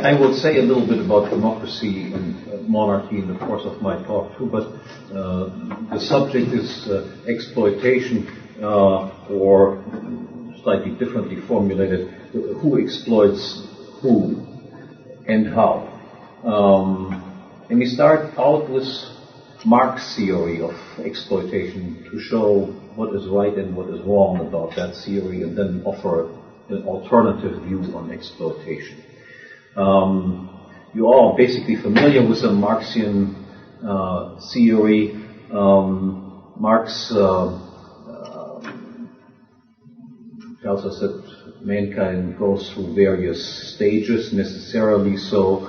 I will say a little bit about democracy and monarchy in the course of my talk too, but the subject is exploitation, or slightly differently formulated, who exploits who and how. And we start out with Marx's theory of exploitation to show what is right and what is wrong about that theory, and then offer an alternative view on exploitation. You all are basically familiar with the Marxian theory. Marx tells us that mankind goes through various stages, necessarily so,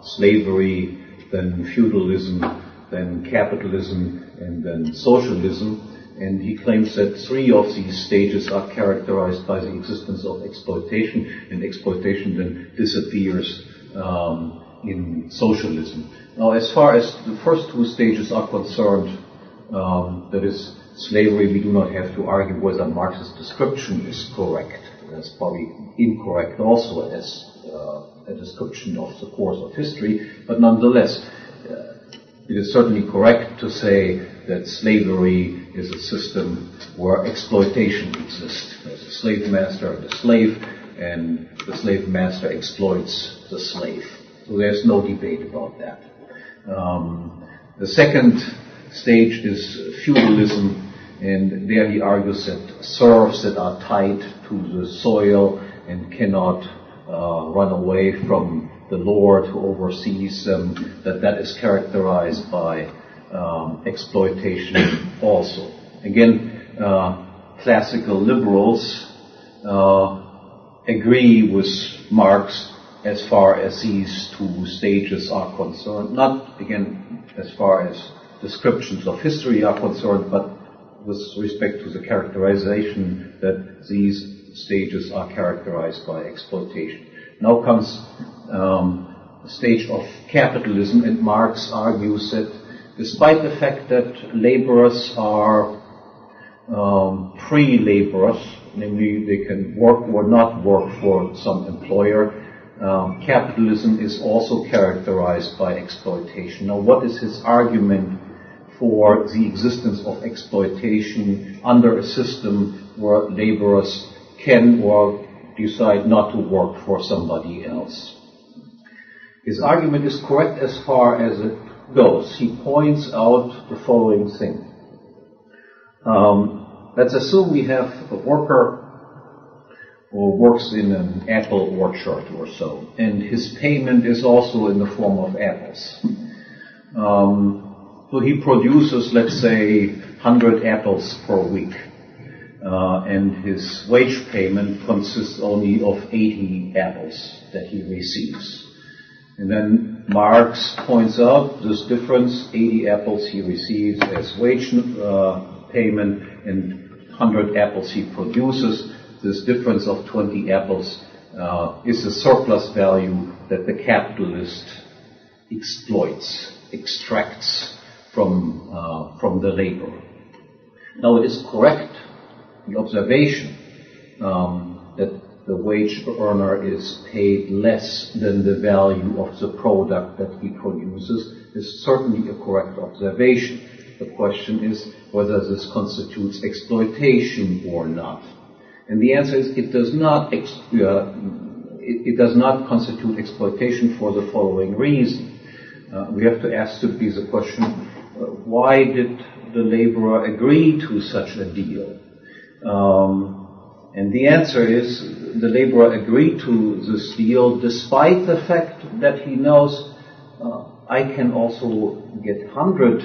slavery, then feudalism, then capitalism, and then socialism. And he claims that 3 of these stages are characterized by the existence of exploitation, and exploitation then disappears in socialism. Now, as far as the first 2 stages are concerned, that is slavery, we do not have to argue whether Marx's description is correct. That's probably incorrect also as a description of the course of history, but nonetheless, it is certainly correct to say that slavery is a system where exploitation exists. There's a slave master and a slave, and the slave master exploits the slave. So there's no debate about that. The second stage is feudalism, and there he argues that serfs that are tied to the soil and cannot run away from the lord who oversees them, that is characterized by exploitation also. Again, classical liberals agree with Marx as far as these 2 stages are concerned, not, again, as far as descriptions of history are concerned, but with respect to the characterization that these stages are characterized by exploitation. Now comes the stage of capitalism, and Marx argues that despite the fact that laborers are free laborers, namely they can work or not work for some employer, capitalism is also characterized by exploitation. Now, what is his argument for the existence of exploitation under a system where laborers can or decide not to work for somebody else? His argument is correct as far as it goes. He points out the following thing. Let's assume we have a worker who works in an apple orchard or so, and his payment is also in the form of apples. So he produces, let's say, 100 apples per week, and his wage payment consists only of 80 apples that he receives. And then Marx points out this difference: 80 apples he receives as wage payment and 100 apples he produces. This difference of 20 apples is the surplus value that the capitalist exploits, extracts from the labor. Now, it is correct, the observation that the wage earner is paid less than the value of the product that he produces is certainly a correct observation. The question is whether this constitutes exploitation or not. And the answer is it does not. It does not constitute exploitation for the following reason. We have to ask simply the question: why did the laborer agree to such a deal? And the answer is the laborer agreed to this deal despite the fact that he knows I can also get 100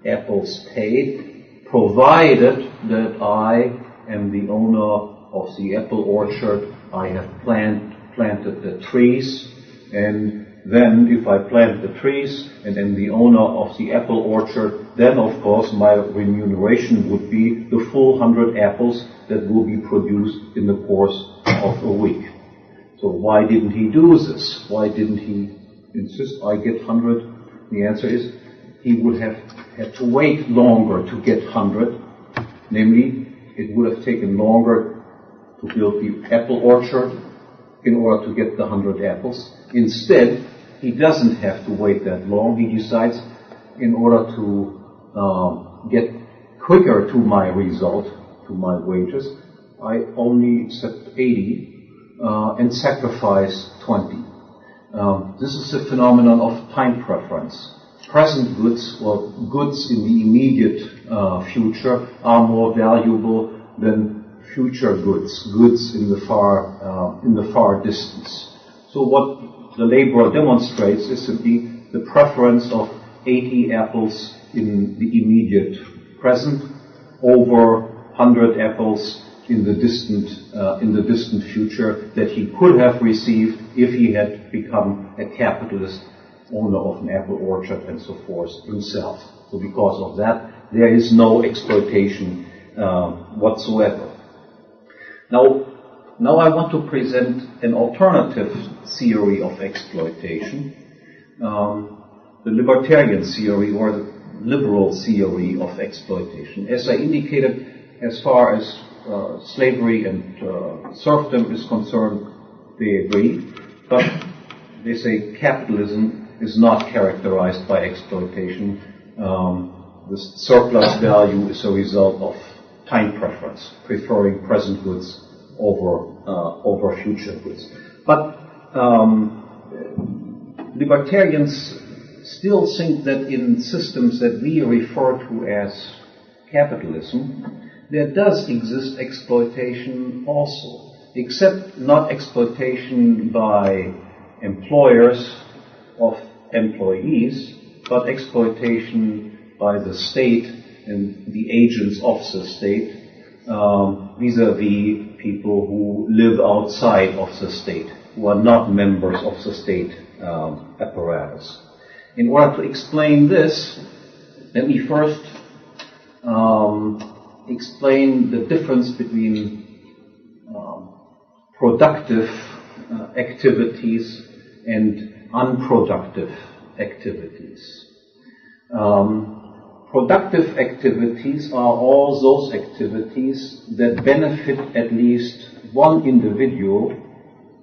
apples paid, provided that I am the owner of the apple orchard. I have planted the trees, and then if I plant the trees and am the owner of the apple orchard, then of course my remuneration would be the full 100 apples that will be produced in the course of a week. So why didn't he do this? Why didn't he insist I get 100? The answer is he would have had to wait longer to get 100. Namely, it would have taken longer to build the apple orchard, in order to get the 100 apples. Instead, he doesn't have to wait that long. He decides, in order to get quicker to my result, to my wages, I only accept 80 and sacrifice 20. This is the phenomenon of time preference. Present goods, or goods in the immediate future, are more valuable than future goods, goods in the far distance. So what the laborer demonstrates is simply the preference of 80 apples in the immediate present over 100 apples in the distant future that he could have received if he had become a capitalist, owner of an apple orchard and so forth himself. So because of that, there is no exploitation whatsoever. Now I want to present an alternative theory of exploitation, the libertarian theory or the liberal theory of exploitation. As I indicated, as far as slavery and serfdom is concerned, they agree, but they say capitalism is not characterized by exploitation. The surplus value is a result of time preference, preferring present goods over future goods. But libertarians still think that in systems that we refer to as capitalism, there does exist exploitation also, except not exploitation by employers of employees, but exploitation by the state and the agents of the state vis-a-vis people who live outside of the state, who are not members of the state apparatus. In order to explain this, let me first explain the difference between productive activities and unproductive activities. Productive activities are all those activities that benefit at least one individual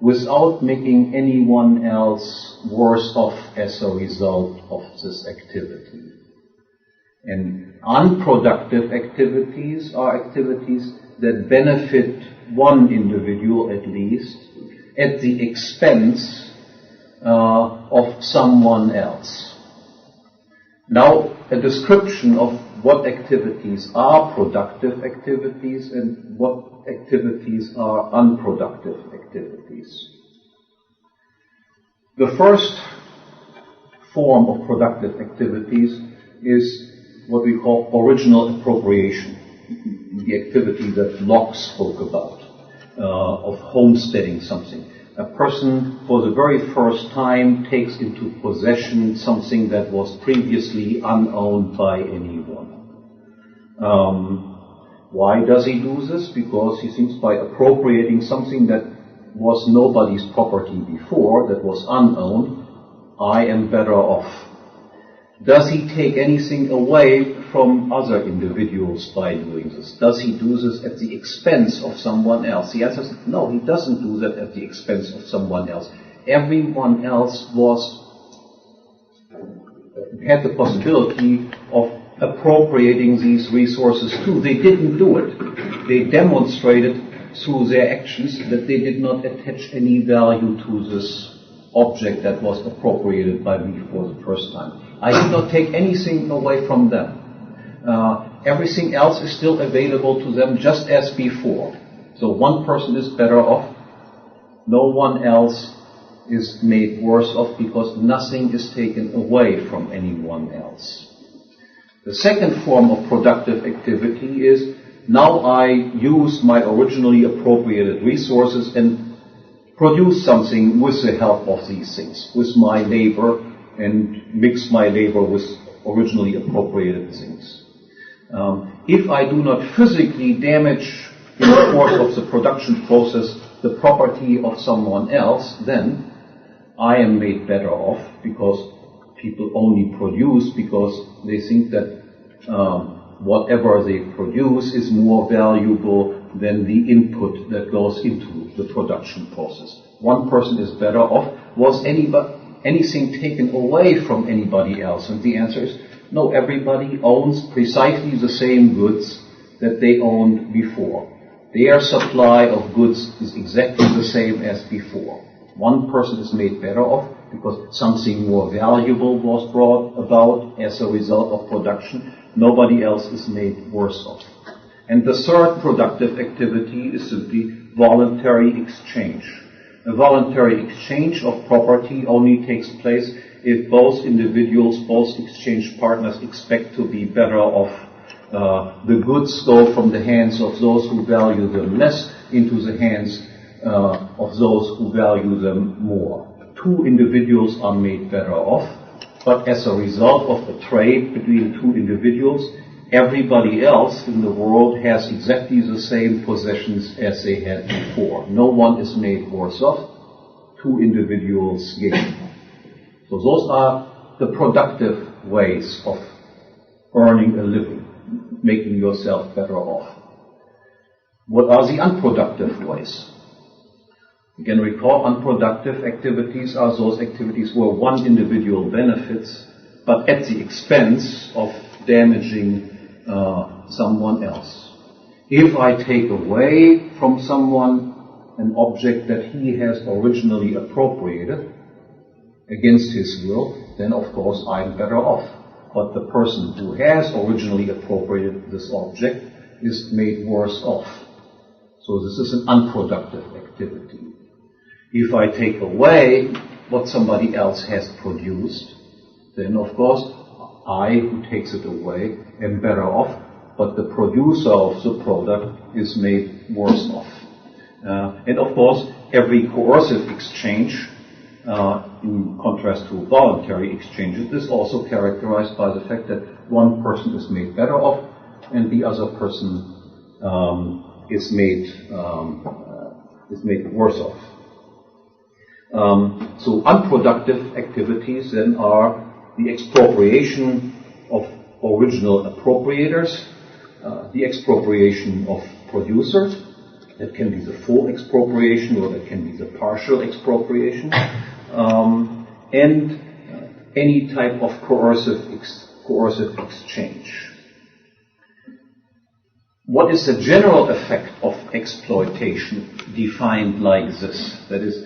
without making anyone else worse off as a result of this activity. And unproductive activities are activities that benefit one individual at least at the expense of someone else. Now, a description of what activities are productive activities and what activities are unproductive activities. The first form of productive activities is what we call original appropriation, the activity that Locke spoke about, of homesteading something. A person, for the very first time, takes into possession something that was previously unowned by anyone. Why does he do this? Because he thinks by appropriating something that was nobody's property before, that was unowned, I am better off. Does he take anything away from other individuals by doing this? Does he do this at the expense of someone else? The answer is no, he doesn't do that at the expense of someone else. Everyone else had the possibility of appropriating these resources too. They didn't do it. They demonstrated through their actions that they did not attach any value to this object that was appropriated by me for the first time. I did not take anything away from them. Everything else is still available to them just as before. So one person is better off. No one else is made worse off because nothing is taken away from anyone else. The second form of productive activity is now I use my originally appropriated resources and produce something with the help of these things, with my labor, and mix my labor with originally appropriated things. If I do not physically damage in the course of the production process the property of someone else, then I am made better off because people only produce because they think that whatever they produce is more valuable than the input that goes into the production process. one person is better off, was anything taken away from anybody else? And the answer is no, everybody owns precisely the same goods that they owned before. Their supply of goods is exactly the same as before. One person is made better off because something more valuable was brought about as a result of production. Nobody else is made worse off. And the third productive activity is simply voluntary exchange. A voluntary exchange of property only takes place if both individuals, both exchange partners expect to be better off. The goods go from the hands of those who value them less into the hands of those who value them more. Two individuals are made better off, but as a result of a trade between two individuals, everybody else in the world has exactly the same possessions as they had before. No one is made worse off. Two individuals gain. So those are the productive ways of earning a living, making yourself better off. What are the unproductive ways? You can recall unproductive activities are those activities where one individual benefits, but at the expense of damaging someone else. If I take away from someone an object that he has originally appropriated against his will, then of course I'm better off. But the person who has originally appropriated this object is made worse off. So this is an unproductive activity. If I take away what somebody else has produced, then of course I, who takes it away, am better off, but the producer of the product is made worse off. And of course, every coercive exchange, in contrast to voluntary exchanges, is also characterized by the fact that one person is made better off and the other person is made worse off. So unproductive activities then are the expropriation of original appropriators, the expropriation of producers. That can be the full expropriation or that can be the partial expropriation, and any type of coercive exchange. What is the general effect of exploitation defined like this? That is,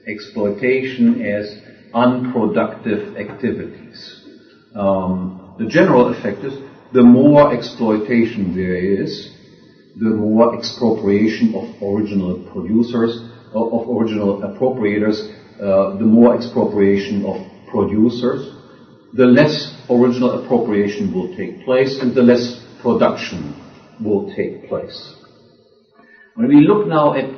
exploitation as unproductive activities. The general effect is the more exploitation there is, the more expropriation of original producers, of original appropriators, the more expropriation of producers, the less original appropriation will take place and the less production will take place. When we look now at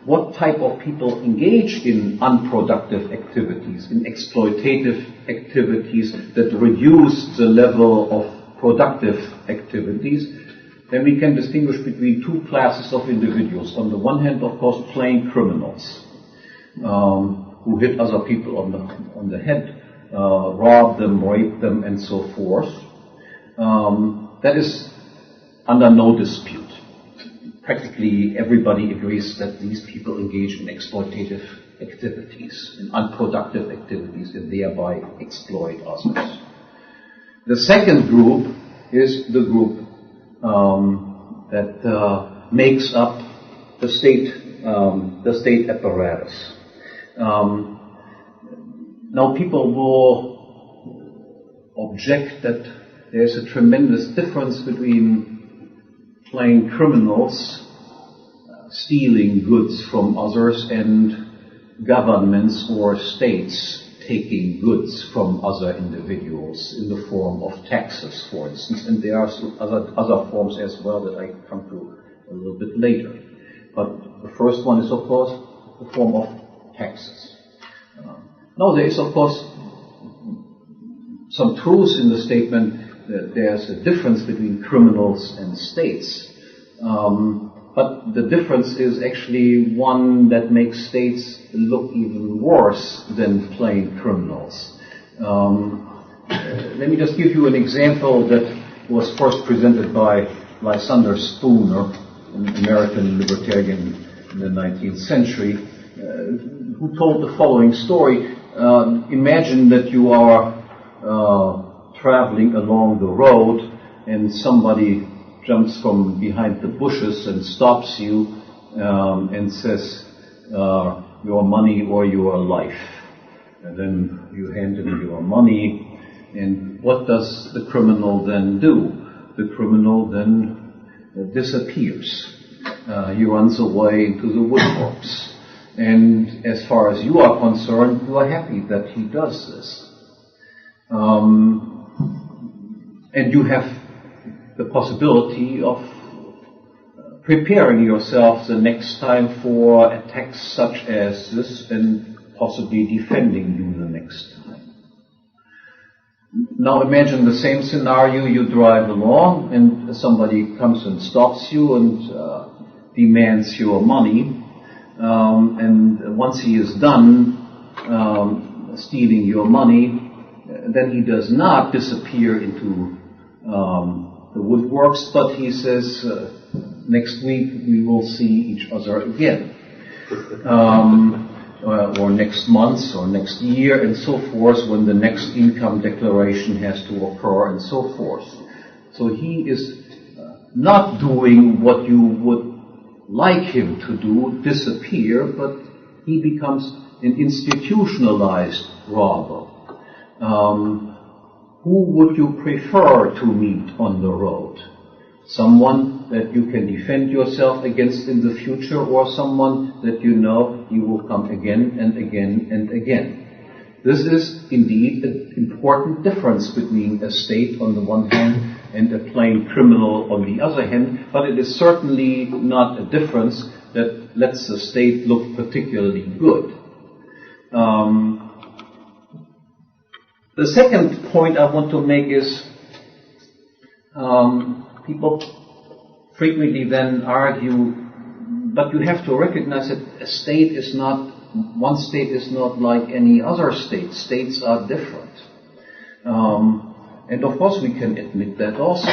what type of people engage in unproductive activities, in exploitative activities that reduce the level of productive activities, then we can distinguish between two classes of individuals. On the one hand, of course, plain criminals, who hit other people on the head, rob them, rape them, and so forth. That is under no dispute. Practically everybody agrees that these people engage in exploitative activities, in unproductive activities, and thereby exploit others. The second group is the group that makes up the state apparatus. Now people will object that there's a tremendous difference between plain criminals stealing goods from others and governments or states taking goods from other individuals in the form of taxes, for instance, and there are other forms as well that I come to a little bit later. But the first one is, of course, the form of taxes. Now there is, of course, some truth in the statement that there's a difference between criminals and states. But the difference is actually one that makes states look even worse than plain criminals. Let me just give you an example that was first presented by Lysander Spooner, an American libertarian in the 19th century. who told the following story. Imagine that you are traveling along the road and somebody jumps from behind the bushes and stops you and says, your money or your life. And then you hand him your money, and what does the criminal then do? The criminal then disappears. He runs away into the woodworks. And as far as you are concerned, you are happy that he does this. And you have the possibility of preparing yourself the next time for attacks such as this and possibly defending you the next time. Now imagine the same scenario. You drive along and somebody comes and stops you and demands your money. And once he is done stealing your money, then he does not disappear into the woodworks, but he says, next week we will see each other again. Or next month or next year and so forth, when the next income declaration has to occur and so forth. So he is not doing what you would like him to do, disappear, but he becomes an institutionalized robber. Who would you prefer to meet on the road? Someone that you can defend yourself against in the future, or someone that you know you will come again and again and again? This is indeed an important difference between a state on the one hand and a plain criminal on the other hand, but it is certainly not a difference that lets the state look particularly good. The second point I want to make is people frequently then argue, but you have to recognize that a state is not, one state is not like any other state. States are different. And of course we can admit that also.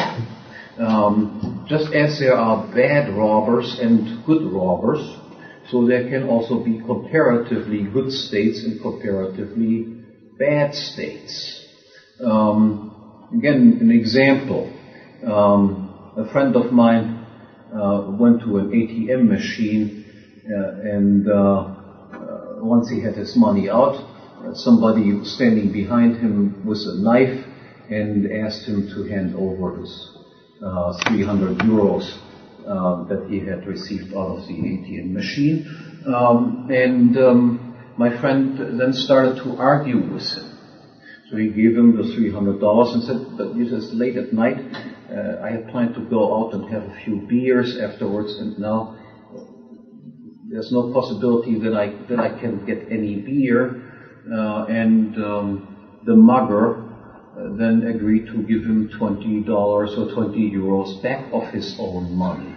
Just as there are bad robbers and good robbers, so there can also be comparatively good states and comparatively bad states. Again, an example. A friend of mine went to an ATM machine and once he had his money out, somebody was standing behind him with a knife and asked him to hand over his 300 euros that he had received out of the ATM machine. My friend then started to argue with him. So he gave him the $300 and said, but it is late at night. I had planned to go out and have a few beers afterwards, and now there's no possibility that I can get any beer. The mugger then agreed to give him $20 or 20 euros back of his own money.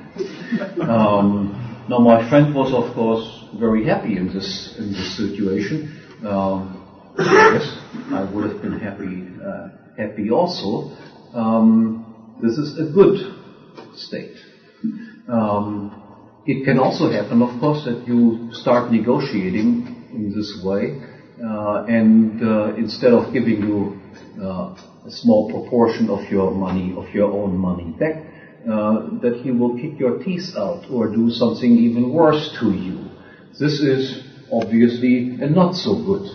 Now my friend was of course very happy in this situation. Yes, I would have been happy also. This is a good state. It can also happen, of course, that you start negotiating in this way, and instead of giving you a small proportion of your money, of your own money back, that he will kick your teeth out or do something even worse to you. This is obviously a not so good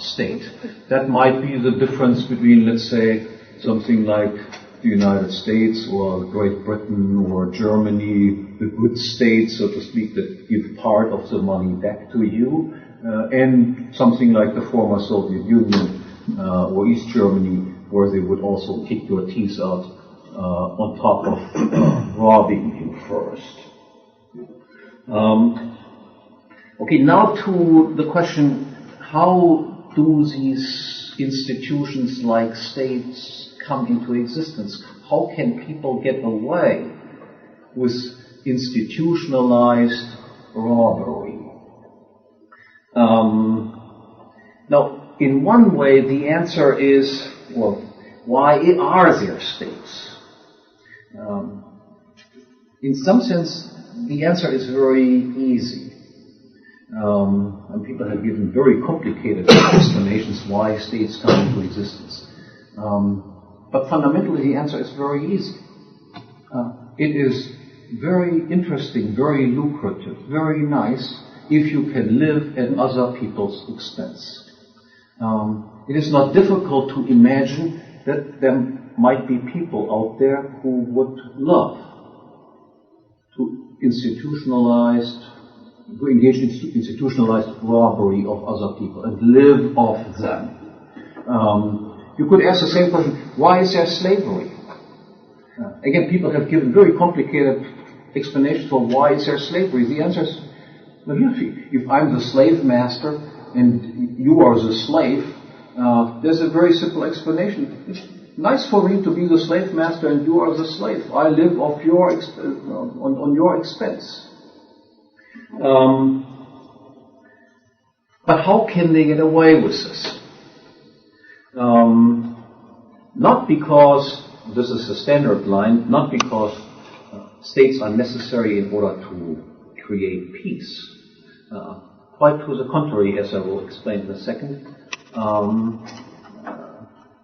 state. That might be the difference between, let's say, something like the United States or Great Britain or Germany, the good states, so to speak, that give part of the money back to you, and something like the former Soviet Union or East Germany, where they would also kick your teeth out on top of robbing you first. Okay, now to the question, how do these institutions like states come into existence? How can people get away with institutionalized robbery? Now, in one way, the answer is, well, why are there states? In some sense, the answer is very easy. And people have given very complicated explanations why states come into existence. But fundamentally, the answer is very easy. It is very interesting, very lucrative, very nice if you can live at other people's expense. It is not difficult to imagine that there might be people out there who would love to engage in institutionalized robbery of other people and live off them. You could ask the same question, why is there slavery? Again, people have given very complicated explanations for why is there slavery. The answer is, well, if I'm the slave master and you are the slave, there's a very simple explanation. It's nice for me to be the slave master and you are the slave. I live off your on your expense. But how can they get away with this? Not because this is a standard line, not because states are necessary in order to create peace. Quite to the contrary, as I will explain in a second.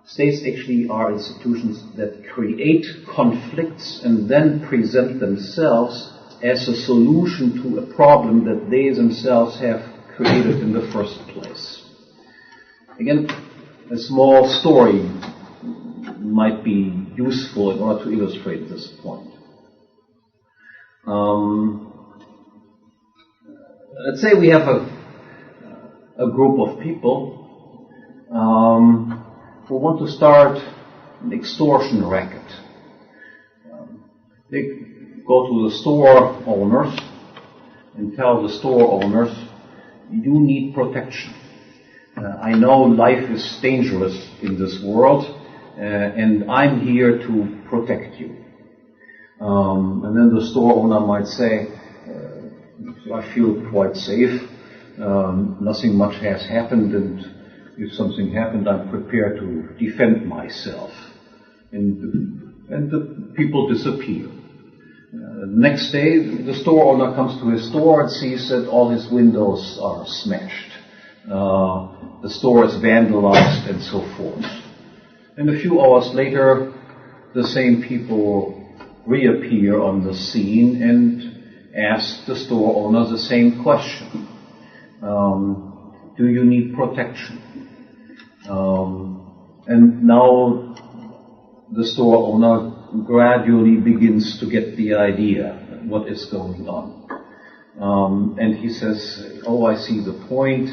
States actually are institutions that create conflicts and then present themselves as a solution to a problem that they themselves have created in the first place. Again, a small story might be useful in order to illustrate this point. Let's say we have a group of people who want to start an extortion racket. They go to the store owners and tell the store owners, you need protection. I know life is dangerous in this world, and I'm here to protect you. And then the store owner might say, I feel quite safe. Nothing much has happened, and if something happened, I'm prepared to defend myself. And the people disappear. Next day, the store owner comes to his store and sees that all his windows are smashed. The store is vandalized and so forth. And a few hours later, the same people reappear on the scene and ask the store owner the same question. Do you need protection? And now the store owner gradually begins to get the idea what is going on. And he says, oh, I see the point.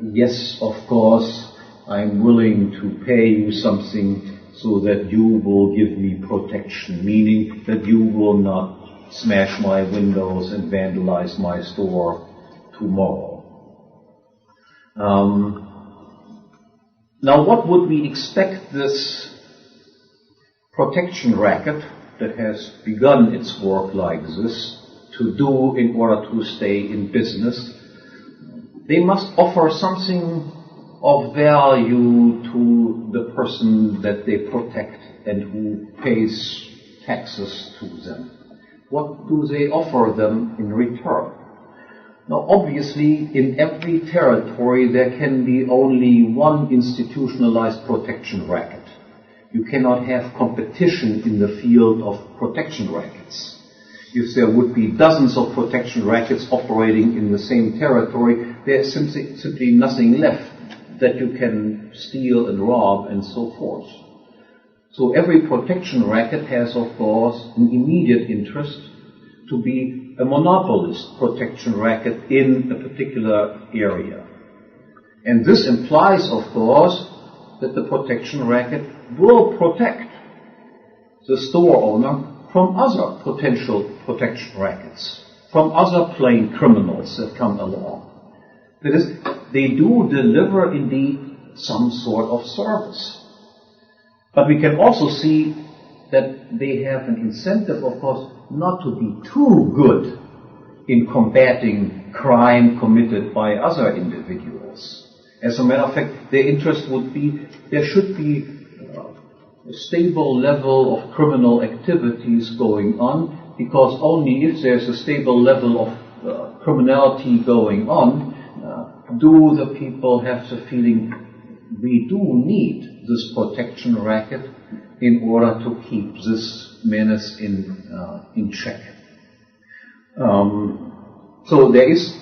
Yes, of course, I'm willing to pay you something so that you will give me protection, meaning that you will not smash my windows and vandalize my store tomorrow. Now, what would we expect this protection racket that has begun its work like this to do in order to stay in business? They must offer something of value to the person that they protect and who pays taxes to them. What do they offer them in return? Now, obviously, in every territory there can be only one institutionalized protection racket. You cannot have competition in the field of protection rackets. If there would be dozens of protection rackets operating in the same territory, there is simply nothing left that you can steal and rob and so forth. So every protection racket has, of course, an immediate interest to be a monopolist protection racket in a particular area. And this implies, of course, that the protection racket will protect the store owner from other potential protection rackets, from other plain criminals that come along. That is, they do deliver indeed some sort of service. But we can also see that they have an incentive, of course, not to be too good in combating crime committed by other individuals. As a matter of fact, their interest would be there should be a stable level of criminal activities going on, because only if there's a stable level of criminality going on, do the people have the feeling we do need this protection racket in order to keep this menace in check? So there is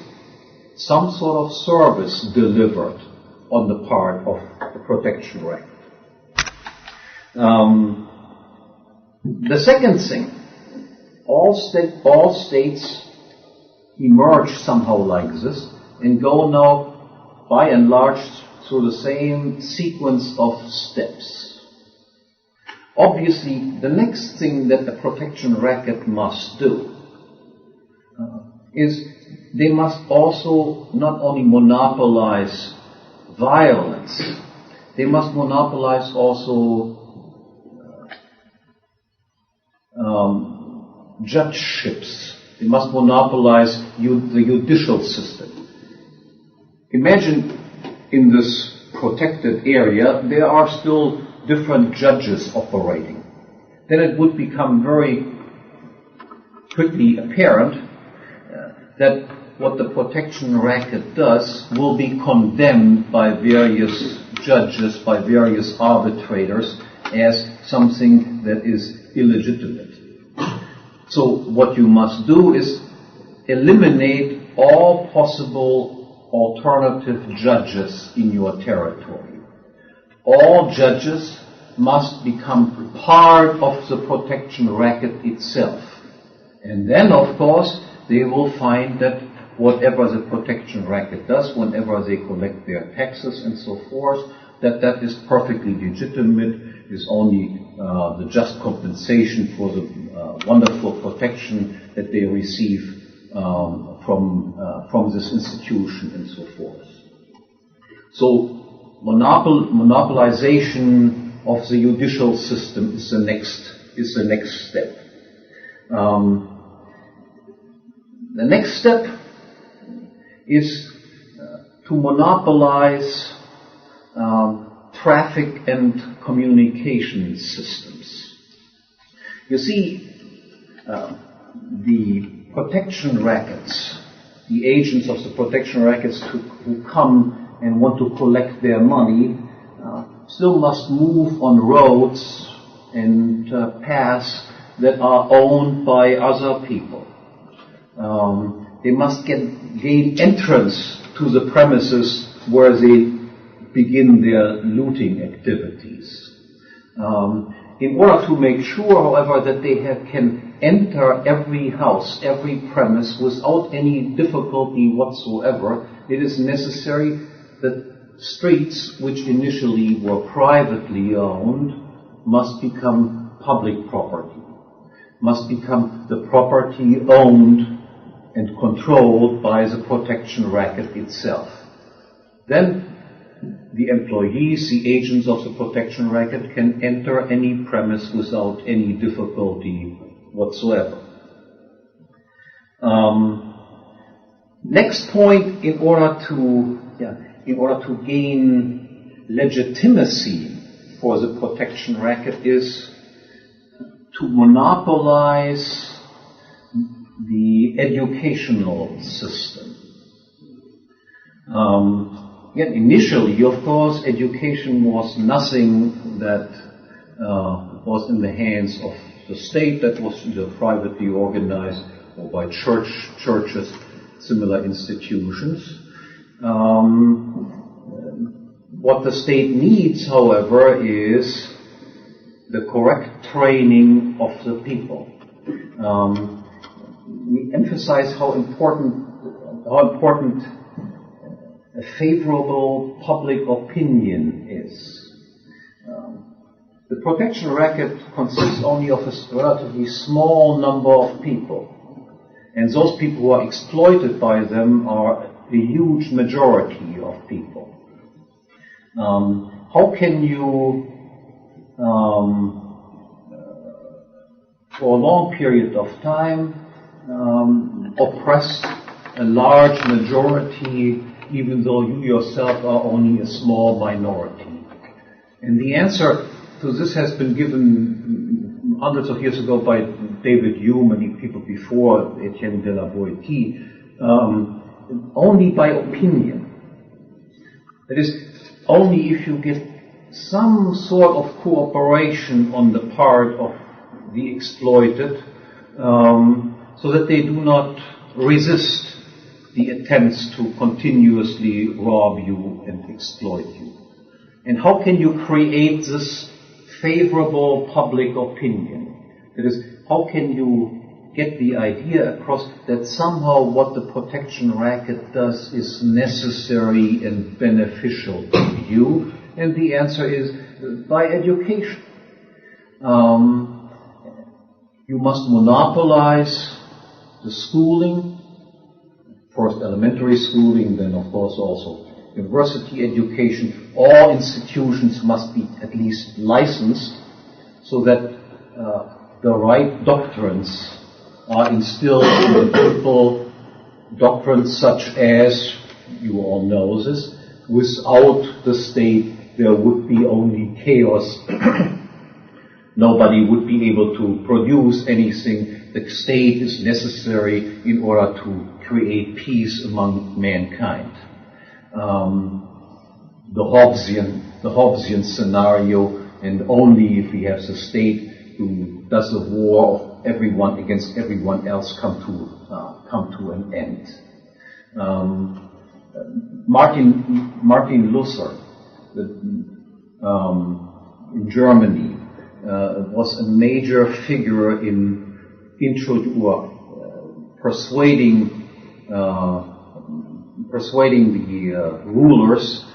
some sort of service delivered on the part of the protection racket. The second thing, all states emerge somehow like this and go now by and large through the same sequence of steps. Obviously, the next thing that the protection racket must do is they must also not only monopolize violence, they must monopolize also judgeships. They must monopolize the judicial system. Imagine in this protected area there are still different judges operating. Then it would become very quickly apparent that what the protection racket does will be condemned by various judges, by various arbitrators, as something that is illegitimate. So what you must do is eliminate all possible alternative judges in your territory. All judges must become part of the protection racket itself. And then, of course, they will find that whatever the protection racket does, whenever they collect their taxes and so forth, that is perfectly legitimate, is only the just compensation for the wonderful protection that they receive from this institution and so forth. So monopolization of the judicial system is the next step. The next step is to monopolize traffic and communication systems. You see, the protection rackets, the agents of the protection rackets who come and want to collect their money, still must move on roads and paths that are owned by other people. They must gain entrance to the premises where they begin their looting activities. In order to make sure, however, that they can enter every house, every premise without any difficulty whatsoever, it is necessary that streets which initially were privately owned must become public property, must become the property owned and controlled by the protection racket itself. Then the employees, the agents of the protection racket, can enter any premise without any difficulty whatsoever. Next point, in order to gain legitimacy for the protection racket, is to monopolize the educational system. Initially, of course, education was nothing that was in the hands of the state, that was either privately organized or by churches, similar institutions. What the state needs, however, is the correct training of the people. We emphasize how important a favorable public opinion is. The protection racket consists only of a relatively small number of people, and those people who are exploited by them are a huge majority of people. How can you, for a long period of time, oppress a large majority, even though you yourself are only a small minority? And the answer to this has been given hundreds of years ago by David Hume and people before, Etienne de la Boétie. only by opinion. That is, only if you get some sort of cooperation on the part of the exploited, so that they do not resist the attempts to continuously rob you and exploit you. And how can you create this favorable public opinion? That is, how can you get the idea across that somehow what the protection racket does is necessary and beneficial to you? And the answer is by education. You must monopolize the schooling, first elementary schooling, then of course also university education. All institutions must be at least licensed so that the right doctrines are instilled in the people, doctrines such as, you all know this, without the state there would be only chaos. Nobody would be able to produce anything. The state is necessary in order to create peace among mankind. The Hobbesian scenario, and only if we have the state who does the war of everyone against everyone else come to an end. Martin Luther in Germany was a major figure in persuading the rulers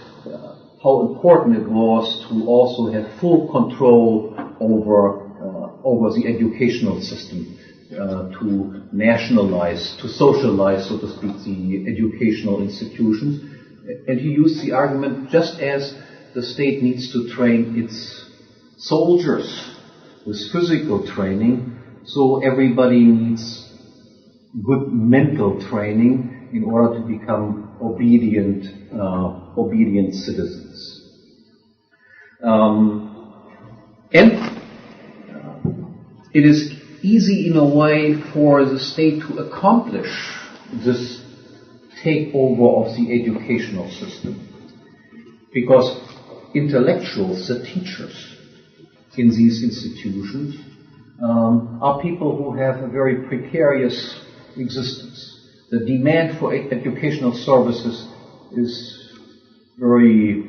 how important it was to also have full control over the educational system, to nationalize, to socialize, so to speak, the educational institutions. And he used the argument, just as the state needs to train its soldiers with physical training, so everybody needs good mental training in order to become obedient citizens. And it is easy in a way for the state to accomplish this takeover of the educational system, because intellectuals, the teachers in these institutions, are people who have a very precarious existence. The demand for educational services is very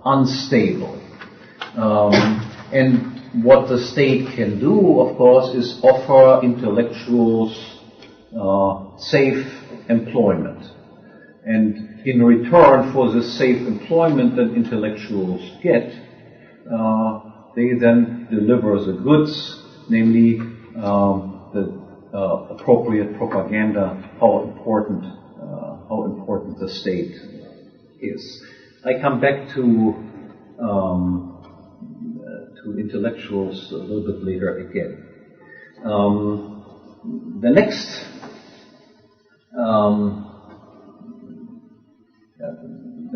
unstable. And what the state can do, of course, is offer intellectuals safe employment. And in return for the safe employment that intellectuals get, they then deliver the goods, namely the appropriate propaganda, how important the state is. I come back to intellectuals a little bit later again. The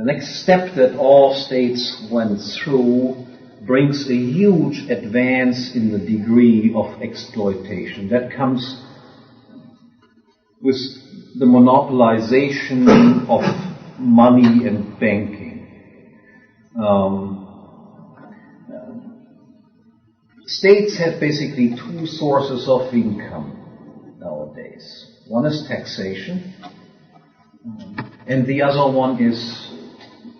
next step that all states went through brings a huge advance in the degree of exploitation. That comes with the monopolization of money and banking. States have basically two sources of income nowadays. One is taxation, and the other one is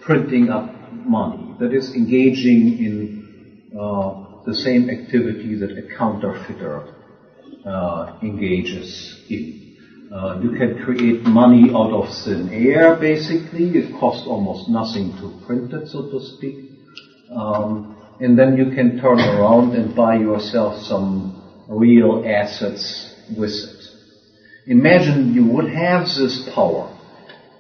printing up money. That is engaging in the same activity that a counterfeiter engages in. You can create money out of thin air, basically. It costs almost nothing to print it, so to speak. And then you can turn around and buy yourself some real assets with it. Imagine you would have this power.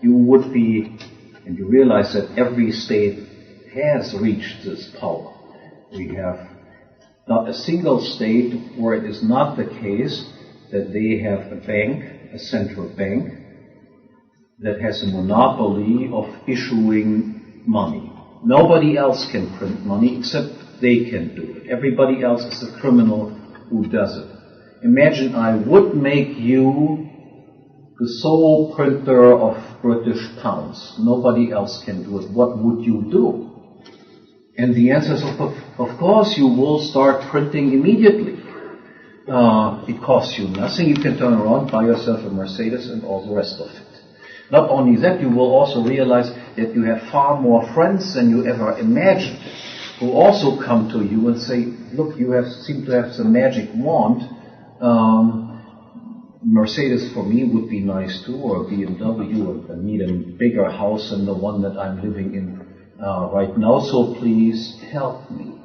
You would be, and you realize that every state has reached this power. We have not a single state where it is not the case that they have a bank, a central bank, that has a monopoly of issuing money. Nobody else can print money except they can do it. Everybody else is a criminal who does it. imagine I would make you the sole printer of British pounds. Nobody else can do it. What would you do? And the answer is, of course, you will start printing immediately. It costs you nothing. You can turn around, buy yourself a Mercedes and all the rest of it. Not only that, you will also realize that you have far more friends than you ever imagined, who also come to you and say, look, you seem to have the magic wand. Mercedes for me would be nice too, or BMW, and need a bigger house than the one that I'm living in right now, so please help me.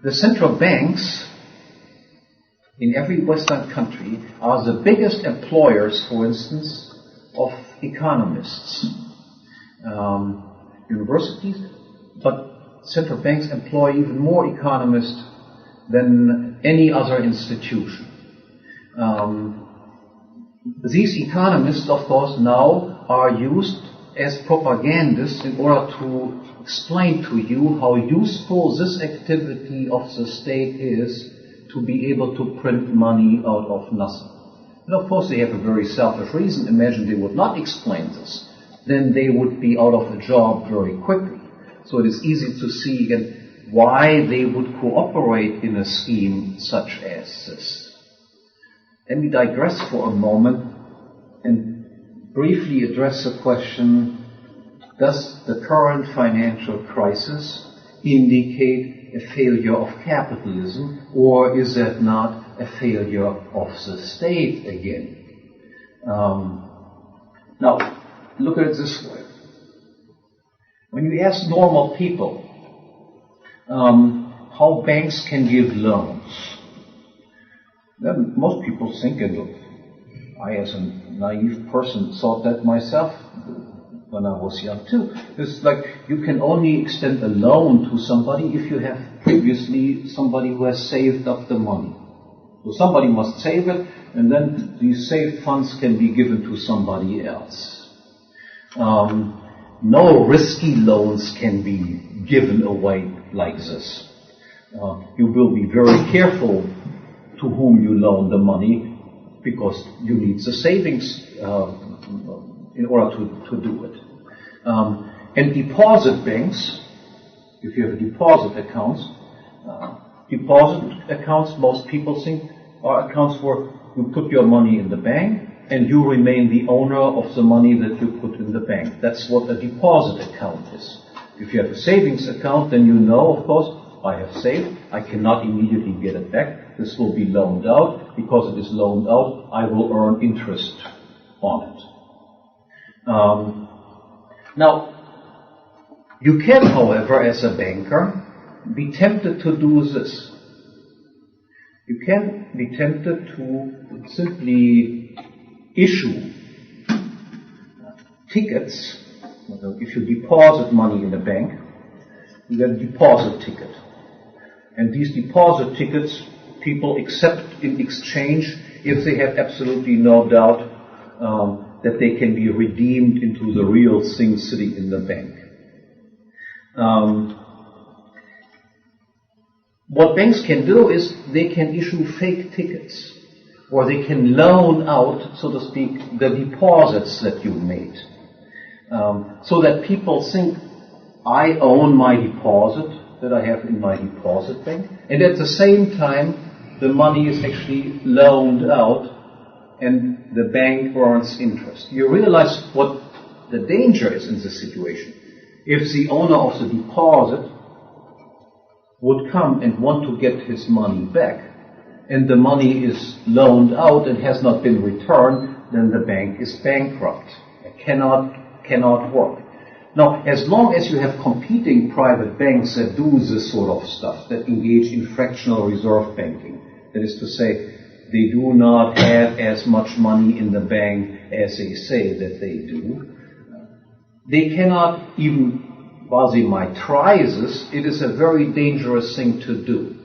The central banks in every Western country are the biggest employers, for instance, of economists. Universities, but central banks employ even more economists than any other institution. These economists, of course, now are used as propagandists in order to explain to you how useful this activity of the state is to be able to print money out of nothing. And of course they have a very selfish reason. Imagine they would not explain this. Then they would be out of a job very quickly. So it is easy to see again why they would cooperate in a scheme such as this. Let me digress for a moment and briefly address the question, does the current financial crisis indicate a failure of capitalism, or is that not a failure of the state again? Now, look at it this way. When you ask normal people how banks can give loans, then most people think, and look, I as a naive person thought that myself when I was young too. It's like you can only extend a loan to somebody if you have previously somebody who has saved up the money. So somebody must save it, and then these saved funds can be given to somebody else. No risky loans can be given away like this. You will be very careful to whom you loan the money because you need the savings in order to do it. And deposit banks, if you have deposit accounts, most people think are accounts where you put your money in the bank and you remain the owner of the money that you put in the bank. That's what a deposit account is. If you have a savings account, then you know, of course, I have saved, I cannot immediately get it back. This will be loaned out. Because it is loaned out, I will earn interest on it. Now, you can, however, as a banker, be tempted to do this. You can be tempted to simply issue tickets. If you deposit money in a bank, you get a deposit ticket. And these deposit tickets people accept in exchange if they have absolutely no doubt that they can be redeemed into the real thing sitting in the bank. What banks can do is they can issue fake tickets, or they can loan out, so to speak, the deposits that you made, so that people think, I own my deposit that I have in my deposit bank, and at the same time the money is actually loaned out and the bank earns interest. You realize what the danger is in this situation. If the owner of the deposit would come and want to get his money back, and the money is loaned out and has not been returned, then the bank is bankrupt. It cannot work. Now, as long as you have competing private banks that do this sort of stuff, that engage in fractional reserve banking, that is to say, they do not have as much money in the bank as they say that they do, they cannot even, while they might try this, it is a very dangerous thing to do.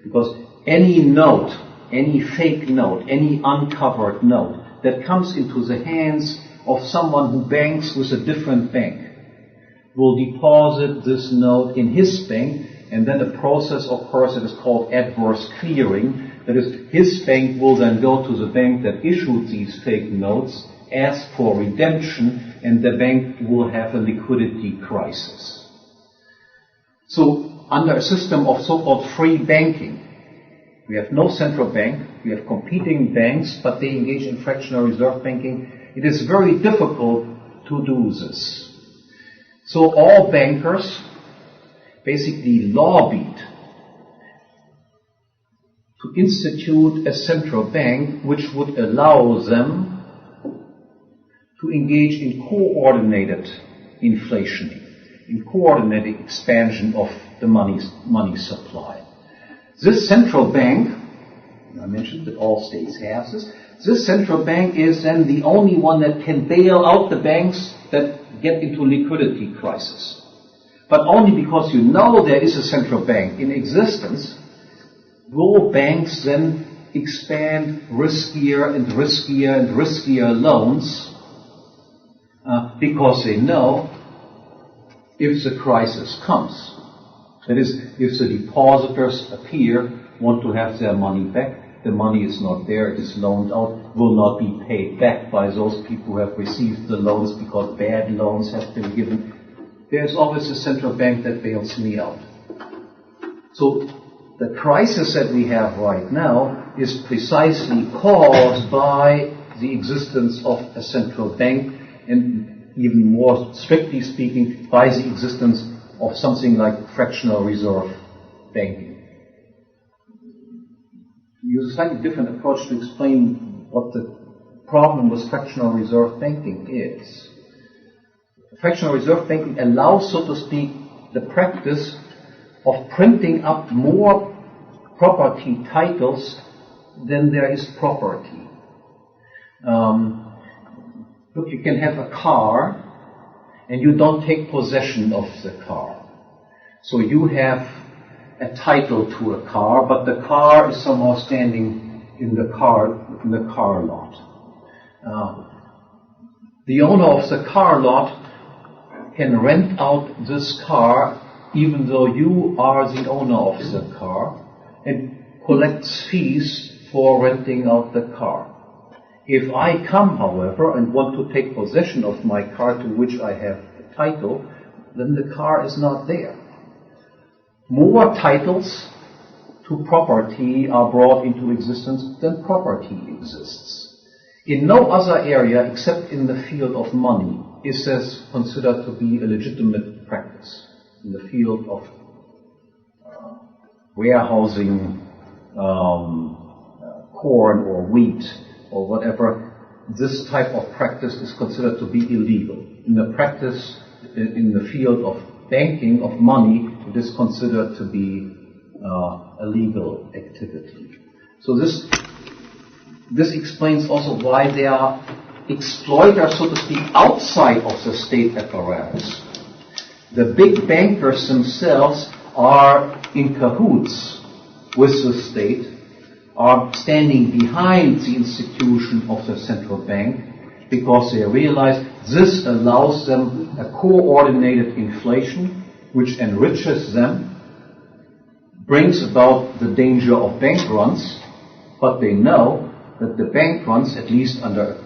Because any note, any fake note, any uncovered note that comes into the hands of someone who banks with a different bank will deposit this note in his bank, and then a process occurs that is called adverse clearing. That is, his bank will then go to the bank that issued these fake notes, ask for redemption, and the bank will have a liquidity crisis. So, under a system of so-called free banking, we have no central bank, we have competing banks, but they engage in fractional reserve banking. It is very difficult to do this. So all bankers basically lobbied to institute a central bank which would allow them to engage in coordinated inflation, in coordinated expansion of the money supply. This central bank, I mentioned that all states have this central bank is then the only one that can bail out the banks that get into liquidity crisis. But only because you know there is a central bank in existence, will banks then expand riskier and riskier and riskier loans because they know if the crisis comes. That is, if the depositors appear, want to have their money back, the money is not there, it is loaned out, will not be paid back by those people who have received the loans because bad loans have been given. There's always a central bank that bails me out. So the crisis that we have right now is precisely caused by the existence of a central bank, and even more strictly speaking, by the existence of something like fractional reserve banking. Use a slightly different approach to explain what the problem with fractional reserve banking is. Fractional reserve banking allows, so to speak, the practice of printing up more property titles than there is property. Look, you can have a car and you don't take possession of the car. So you have a title to a car, but the car is somehow standing in the car lot. The owner of the car lot can rent out this car even though you are the owner of the car, and collects fees for renting out the car. If I come, however, and want to take possession of my car to which I have the title, then the car is not there. More titles to property are brought into existence than property exists. In no other area except in the field of money is this considered to be a legitimate practice. In the field of warehousing corn or wheat or whatever, this type of practice is considered to be illegal. In the field of banking, of money, it is considered to be a legal activity. So this explains also why there are exploiters, so to speak, outside of the state apparatus. The big bankers themselves are in cahoots with the state, are standing behind the institution of the central bank because they realize this allows them a coordinated inflation which enriches them, brings about the danger of bank runs, but they know that the bank runs, at least under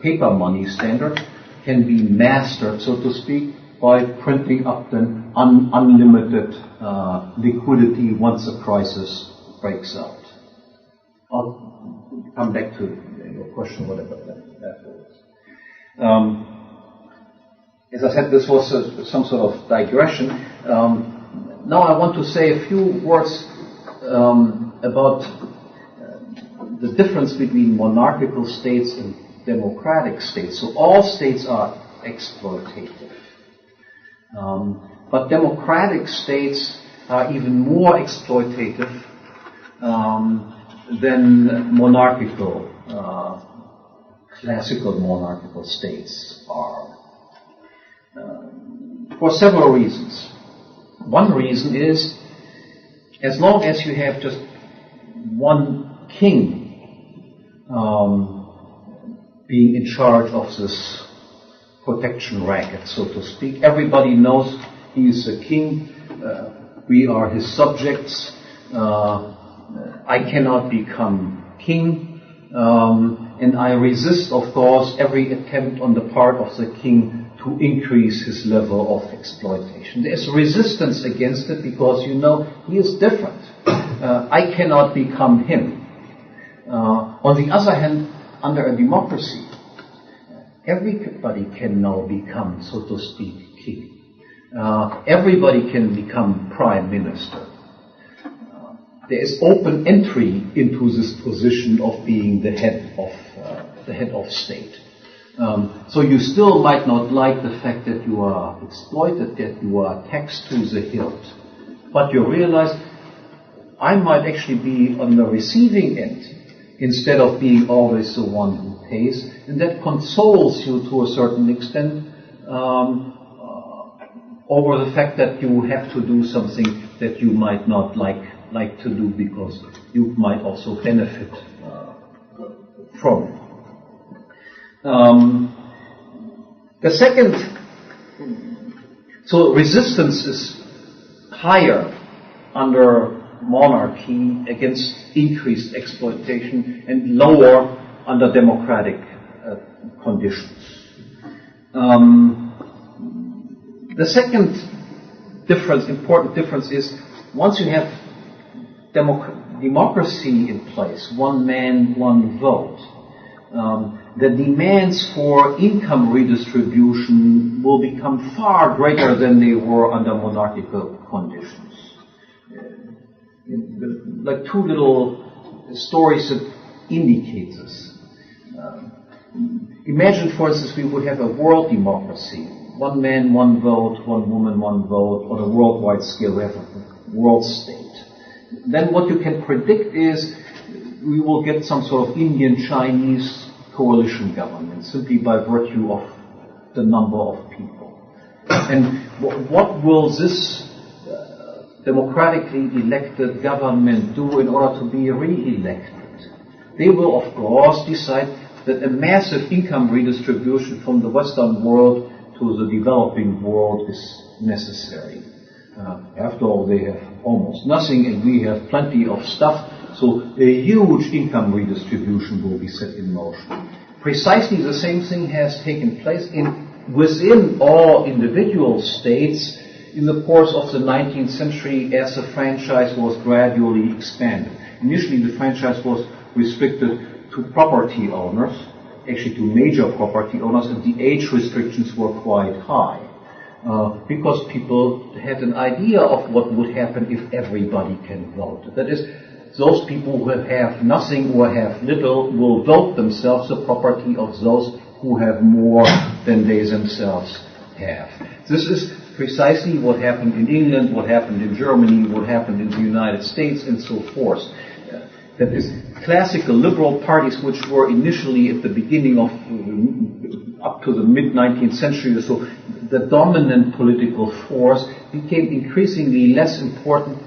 paper money standard, can be mastered, so to speak, by printing up then unlimited liquidity once a crisis breaks out. I'll come back to your question, whatever afterwards. As I said, this was some sort of digression. Now I want to say a few words about the difference between monarchical states and democratic states. So all states are exploitative. But democratic states are even more exploitative than monarchical, classical monarchical states are. For several reasons. One reason is, as long as you have just one king being in charge of this protection racket, so to speak, everybody knows he is the king. We are his subjects. I cannot become king. And I resist, of course, every attempt on the part of the king to increase his level of exploitation. There is resistance against it because, you know, he is different. I cannot become him. On the other hand, under a democracy, everybody can now become, so to speak, king. Everybody can become prime minister. There is open entry into this position of being the head of state. So you still might not like the fact that you are exploited, that you are taxed to the hilt, but you realize I might actually be on the receiving end instead of being always the one who pays, and that consoles you to a certain extent over the fact that you have to do something that you might not like to do because you might also benefit from it. The second, so resistance is higher under monarchy against increased exploitation and lower under democratic conditions. The second important difference is once you have democracy in place, one man, one vote, the demands for income redistribution will become far greater than they were under monarchical conditions. Like two little stories that indicate this. Imagine, for instance, we would have a world democracy. One man, one vote, one woman, one vote. On a worldwide scale, we have a world state. Then what you can predict is we will get some sort of Indian-Chinese coalition government simply by virtue of the number of people. And what will this democratically elected government do in order to be re-elected? They will, of course, decide that a massive income redistribution from the Western world to the developing world is necessary. After all, they have almost nothing and we have plenty of stuff, so a huge income redistribution will be set in motion. Precisely the same thing has taken place within all individual states in the course of the 19th century as the franchise was gradually expanded. Initially, the franchise was restricted to property owners, actually to major property owners, and the age restrictions were quite high. Because people had an idea of what would happen if everybody can vote. That is, those people who have nothing or have little will vote themselves the property of those who have more than they themselves have. This is precisely what happened in England, what happened in Germany, what happened in the United States, and so forth. That is, classical liberal parties, which were initially at the beginning of up to the mid-19th century or so, the dominant political force, became increasingly less important,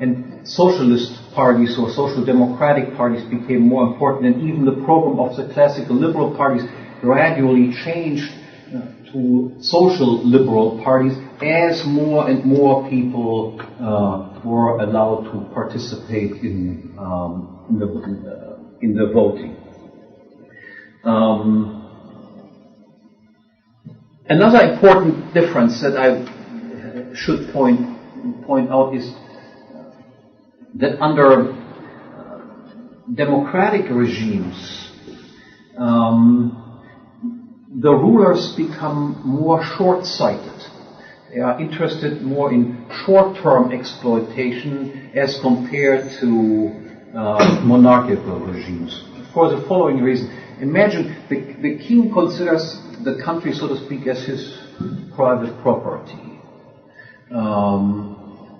and socialist parties or social democratic parties became more important, and even the program of the classical liberal parties gradually changed to social liberal parties as more and more people were allowed to participate in the voting. Another important difference that I should point out is that under democratic regimes, the rulers become more short-sighted. They are interested more in short-term exploitation as compared to monarchical regimes. For the following reason, imagine the king considers the country, so to speak, as his private property.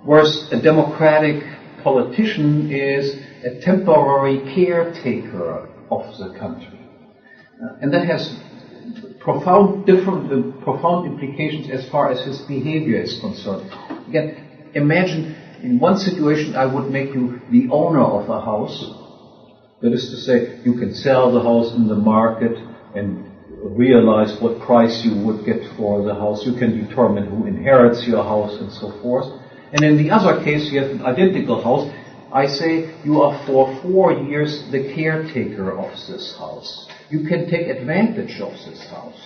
Whereas a democratic politician is a temporary caretaker of the country. And that has profound implications as far as his behavior is concerned. Again, imagine in one situation I would make you the owner of a house. That is to say, you can sell the house in the market and realize what price you would get for the house. You can determine who inherits your house and so forth. And in the other case, you have an identical house. I say you are for 4 years the caretaker of this house. You can take advantage of this house.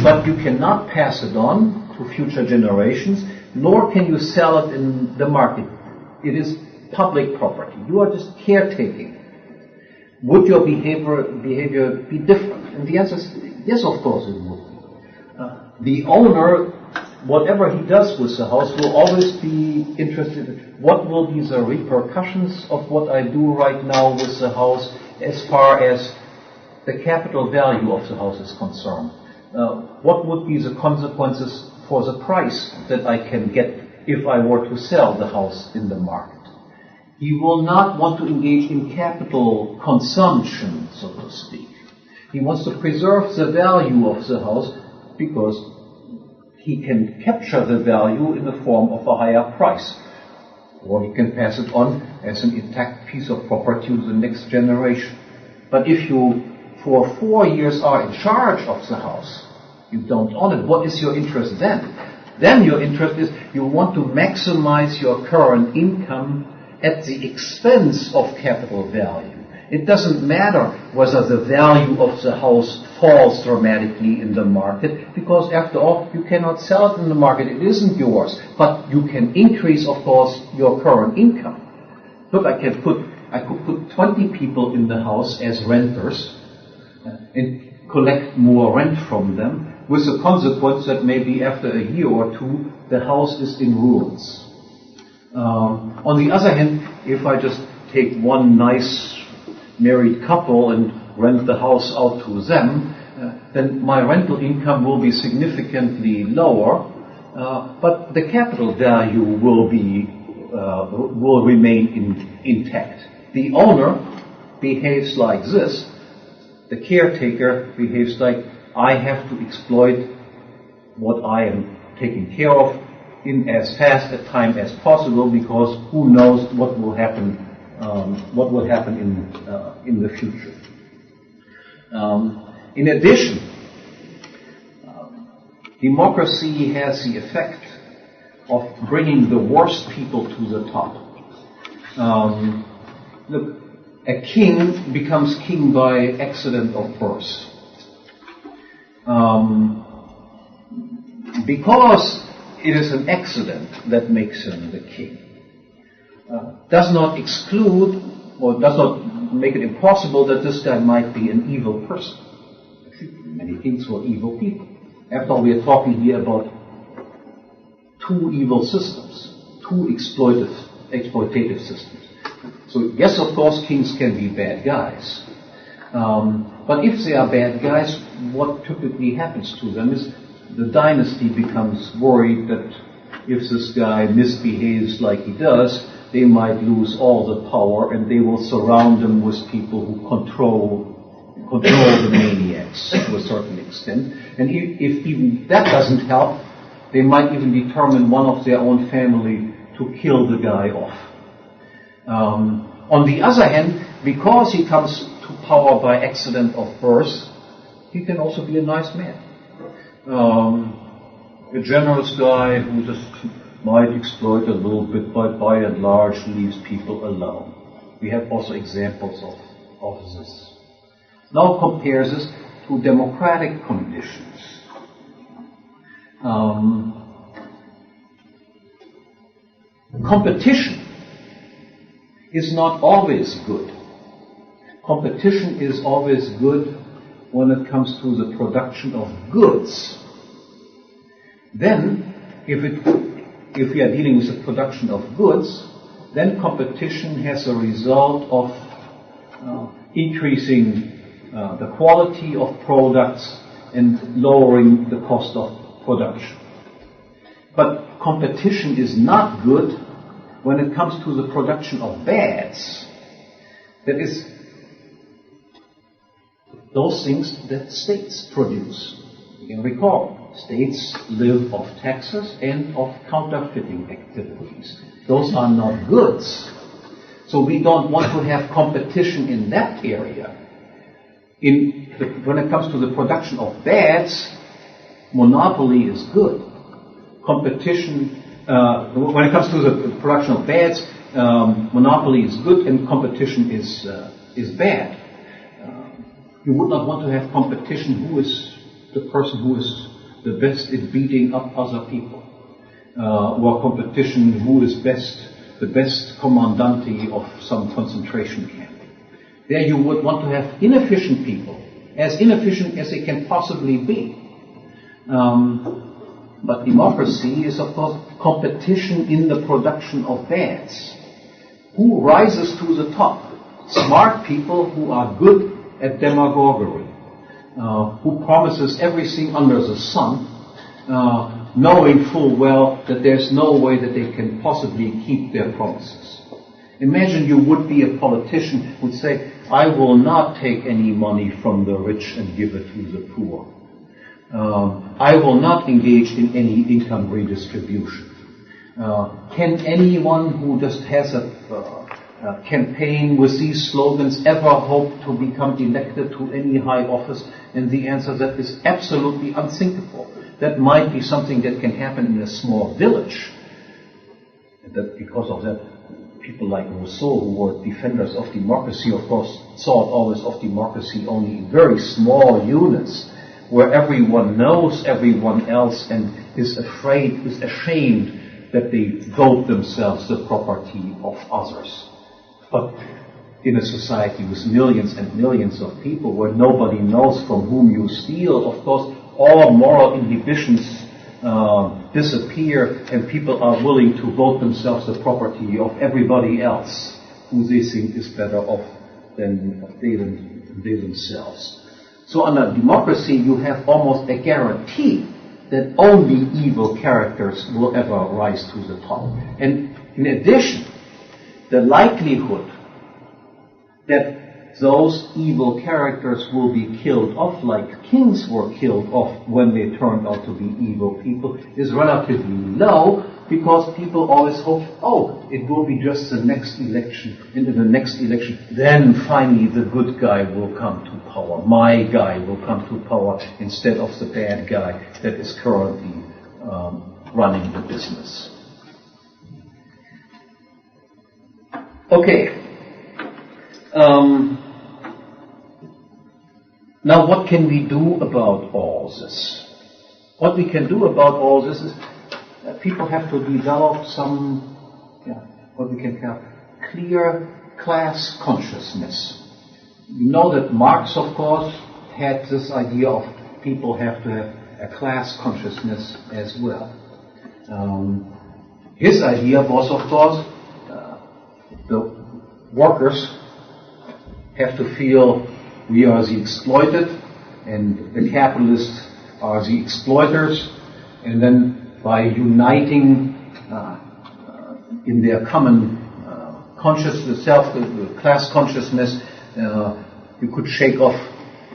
But you cannot pass it on to future generations, nor can you sell it in the market. It is public property. You are just caretaking. Would your behavior be different? And the answer is yes, of course it would be. The owner, whatever he does with the house, will always be interested in what will be the repercussions of what I do right now with the house as far as the capital value of the house is concerned. What would be the consequences for the price that I can get if I were to sell the house in the market? He will not want to engage in capital consumption, so to speak. He wants to preserve the value of the house because he can capture the value in the form of a higher price. Or he can pass it on as an intact piece of property to the next generation. But if you, for 4 years, are in charge of the house, you don't own it, what is your interest then? Then your interest is you want to maximize your current income at the expense of capital value. It doesn't matter whether the value of the house falls dramatically in the market, because after all, you cannot sell it in the market. It isn't yours. But you can increase, of course, your current income. Look, I could put 20 people in the house as renters and collect more rent from them, with the consequence that maybe after a year or two, the house is in ruins. On the other hand, if I just take one nice married couple and rent the house out to them, then my rental income will be significantly lower, but the capital value will remain intact. The owner behaves like this. The caretaker behaves like, I have to exploit what I am taking care of in as fast a time as possible, because who knows what will happen in the future. In addition, democracy has the effect of bringing the worst people to the top. Look, a king becomes king by accident of birth. Because it is an accident that makes him the king. Does not exclude, or does not make it impossible that this guy might be an evil person. Actually, many kings were evil people. After all, we are talking here about two evil systems, two exploitative systems. So yes, of course, kings can be bad guys. But if they are bad guys, what typically happens to them is the dynasty becomes worried that if this guy misbehaves like he does, they might lose all the power, and they will surround them with people who control the maniacs to a certain extent. And if even that doesn't help, they might even determine one of their own family to kill the guy off. On the other hand, because he comes to power by accident of birth, he can also be a nice man. A generous guy who just might exploit a little bit, but by and large leaves people alone. We have also examples of this. Now compare this to democratic conditions. Competition is not always good. Competition is always good when it comes to the production of goods. Then, if we are dealing with the production of goods, then competition has a result of increasing the quality of products and lowering the cost of production. But competition is not good when it comes to the production of bads. That is, those things that states produce. You can recall, states live off taxes and of counterfeiting activities. Those are not goods. So we don't want to have competition in that area. When it comes to the production of bads, monopoly is good. competition, when it comes to the production of bads, monopoly is good and competition is bad. You would not want to have competition who is the person who is the best at beating up other people, or competition who is the best commandante of some concentration camp. There you would want to have inefficient people, as inefficient as they can possibly be. But democracy is, of course, competition in the production of bads. Who rises to the top? Smart people who are good at demagoguery, who promises everything under the sun, knowing full well that there's no way that they can possibly keep their promises. Imagine you would be a politician who would say, I will not take any money from the rich and give it to the poor. I will not engage in any income redistribution. Can anyone who just has a campaign with these slogans ever hope to become elected to any high office? And the answer that is absolutely unthinkable. That might be something that can happen in a small village. And that because of that, people like Rousseau, who were defenders of democracy, of course, thought always of democracy only in very small units, where everyone knows everyone else and is ashamed that they vote themselves the property of others. But in a society with millions and millions of people, where nobody knows from whom you steal, of course, all moral inhibitions disappear, and people are willing to vote themselves the property of everybody else who they think is better off than they themselves. So under democracy, you have almost a guarantee that only evil characters will ever rise to the top. And in addition, the likelihood that those evil characters will be killed off like kings were killed off when they turned out to be evil people is relatively low, because people always hope, oh, it will be just the next election, and in the next election, then finally the good guy will come to power. My guy will come to power instead of the bad guy that is currently running the business. Okay. Now, what can we do about all this? What we can do about all this is that people have to develop some, what we can call clear class consciousness. You know that Marx, of course, had this idea of people have to have a class consciousness as well. His idea was, of course, the workers have to feel we are the exploited and the capitalists are the exploiters, and then by uniting in their common consciousness, class consciousness, you could shake off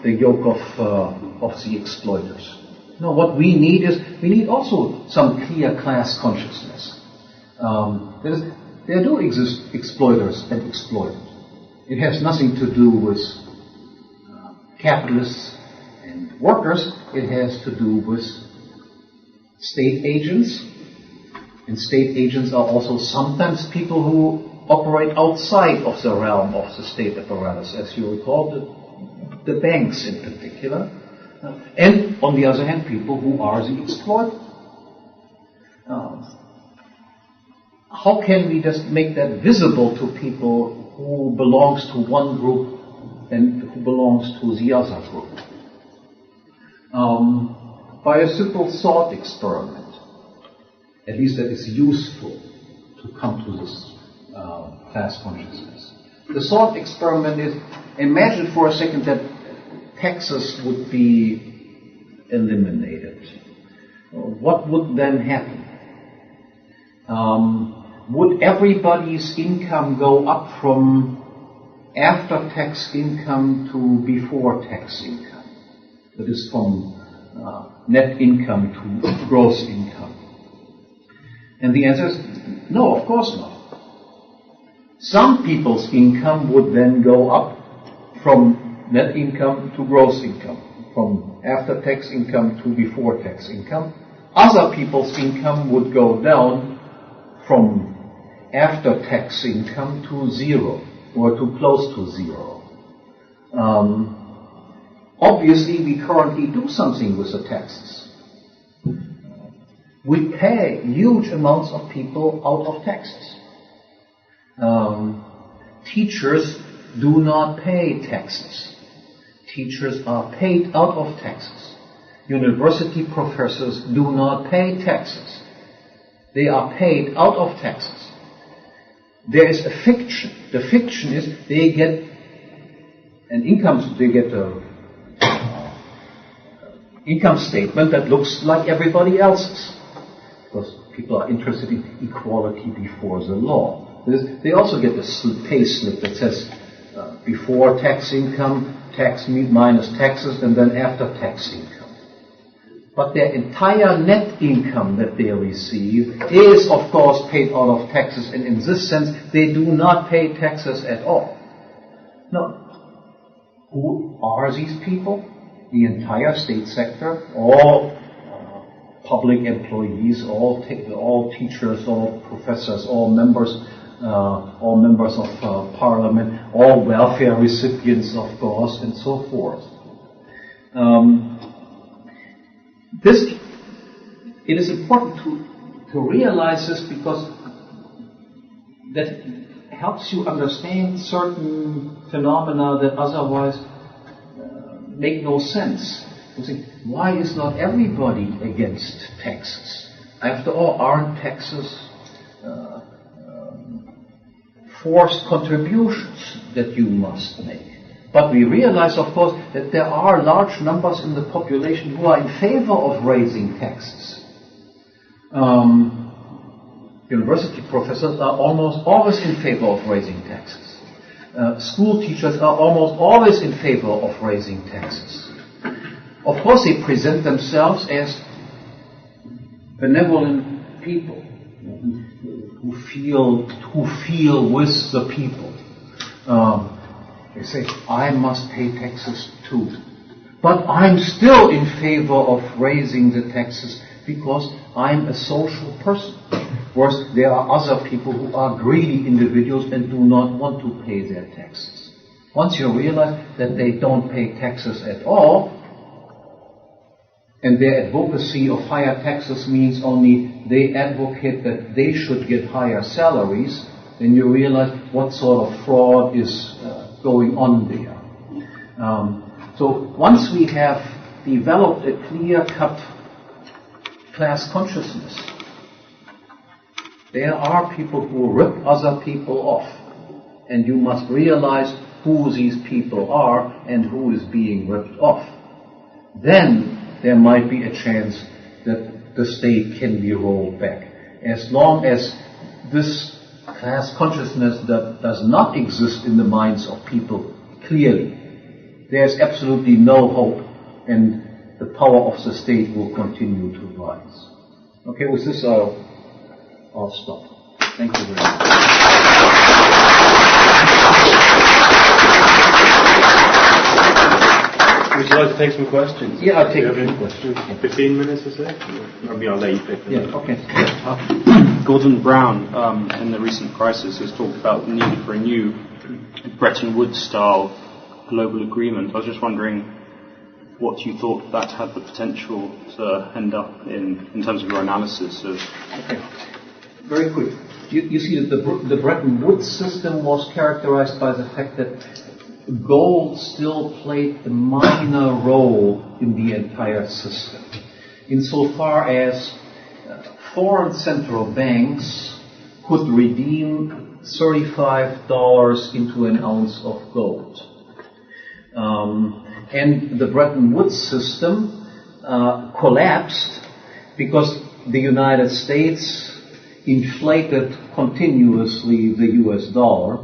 the yoke of the exploiters. No, what we need is, we need also some clear class consciousness. There do exist exploiters and exploited. It has nothing to do with capitalists and workers. It has to do with state agents. And state agents are also sometimes people who operate outside of the realm of the state apparatus, as you recall, the banks in particular. And on the other hand, people who are the exploited. How can we just make that visible to people who belongs to one group and who belongs to the other group? By a simple thought experiment, at least that is useful to come to this class consciousness. The thought experiment is, imagine for a second that taxes would be eliminated. What would then happen? Would everybody's income go up from after-tax income to before-tax income? That is, from net income to gross income. And the answer is no, of course not. Some people's income would then go up from net income to gross income, from after-tax income to before-tax income. other people's income would go down from after-tax income to zero, or to close to zero. Obviously, we currently do something with the taxes. We pay huge amounts of people out of taxes. Teachers do not pay taxes. Teachers are paid out of taxes. University professors do not pay taxes. They are paid out of taxes. There is a fiction. The fiction is they get an income. They get a income statement that looks like everybody else's, because people are interested in equality before the law. They also get a pay slip that says before tax income, tax minus taxes, and then after tax income. But their entire net income that they receive is, of course, paid out of taxes, and in this sense, they do not pay taxes at all. Now, who are these people? The entire state sector, all public employees, all teachers, all professors, all members of parliament, all welfare recipients, of course, and so forth. It is important to realize this, because that helps you understand certain phenomena that otherwise make no sense. You think, why is not everybody against taxes? After all, aren't taxes forced contributions that you must make? But we realize, of course, that there are large numbers in the population who are in favor of raising taxes. University professors are almost always in favor of raising taxes. School teachers are almost always in favor of raising taxes. Of course, they present themselves as benevolent people who feel with the people. They say, I must pay taxes too. But I'm still in favor of raising the taxes because I'm a social person. Whereas there are other people who are greedy individuals and do not want to pay their taxes. Once you realize that they don't pay taxes at all, and their advocacy of higher taxes means only they advocate that they should get higher salaries, then you realize what sort of fraud is going on there. So once we have developed a clear-cut class consciousness, there are people who rip other people off, and you must realize who these people are and who is being ripped off. Then there might be a chance that the state can be rolled back. As long as this class consciousness that does not exist in the minds of people clearly, there's absolutely no hope, and the power of the state will continue to rise. Okay, with this I'll stop. Thank you very much. Would you like to take some questions? Yeah, I'll take a few questions. 15 minutes or so? Maybe I'll let you pick them. Yeah, okay. Gordon Brown, in the recent crisis, has talked about the need for a new Bretton Woods-style global agreement. I was just wondering what you thought that had the potential to end up in terms of your analysis of... Okay. Very quick. You see that the Bretton Woods system was characterized by the fact that gold still played a minor role in the entire system, insofar as foreign central banks could redeem $35 into an ounce of gold. And the Bretton Woods system collapsed because the United States inflated continuously the US dollar.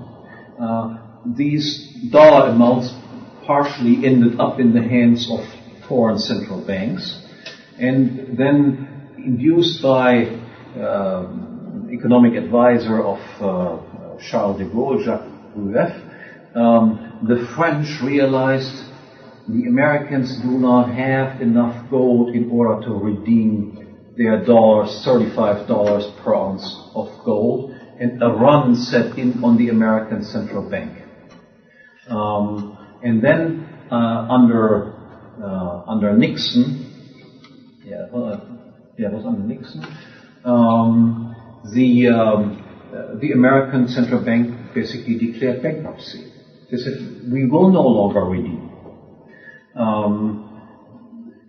These dollar amounts partially ended up in the hands of foreign central banks, and then induced by economic advisor of Charles de Gaulle, Jacques Rueff, the French realized the Americans do not have enough gold in order to redeem their dollars, $35 per ounce of gold, and a run set in on the American Central Bank. And then under Nixon, it was under Nixon, the American Central Bank basically declared bankruptcy. They said, we will no longer redeem.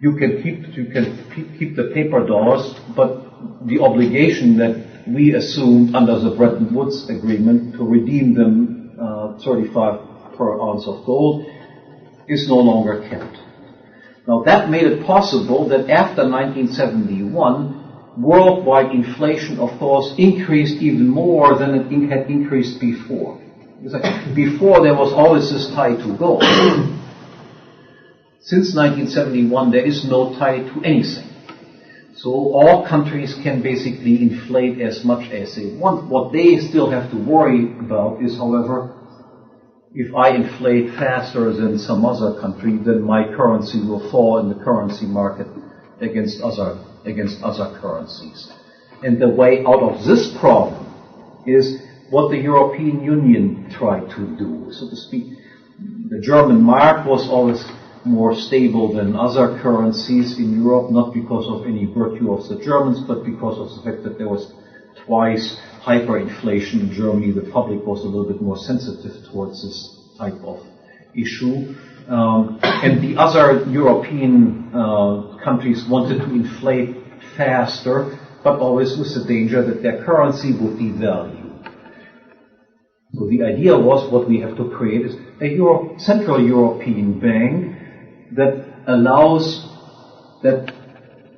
You can keep the paper dollars, but the obligation that we assumed under the Bretton Woods Agreement to redeem them 35 per ounce of gold is no longer kept. Now that made it possible that after 1971, worldwide inflation, of course, increased even more than it had increased before. Before there was always this tie to gold. Since 1971, there is no tie to anything. So all countries can basically inflate as much as they want. What they still have to worry about is, however, if I inflate faster than some other country, then my currency will fall in the currency market against other currencies. And the way out of this problem is what the European Union tried to do, so to speak. The German mark was always more stable than other currencies in Europe, not because of any virtue of the Germans, but because of the fact that there was twice hyperinflation in Germany. The public was a little bit more sensitive towards this type of issue. And the other European countries wanted to inflate faster, but always with the danger that their currency would devalue. So the idea was, what we have to create is a Central European bank that allows that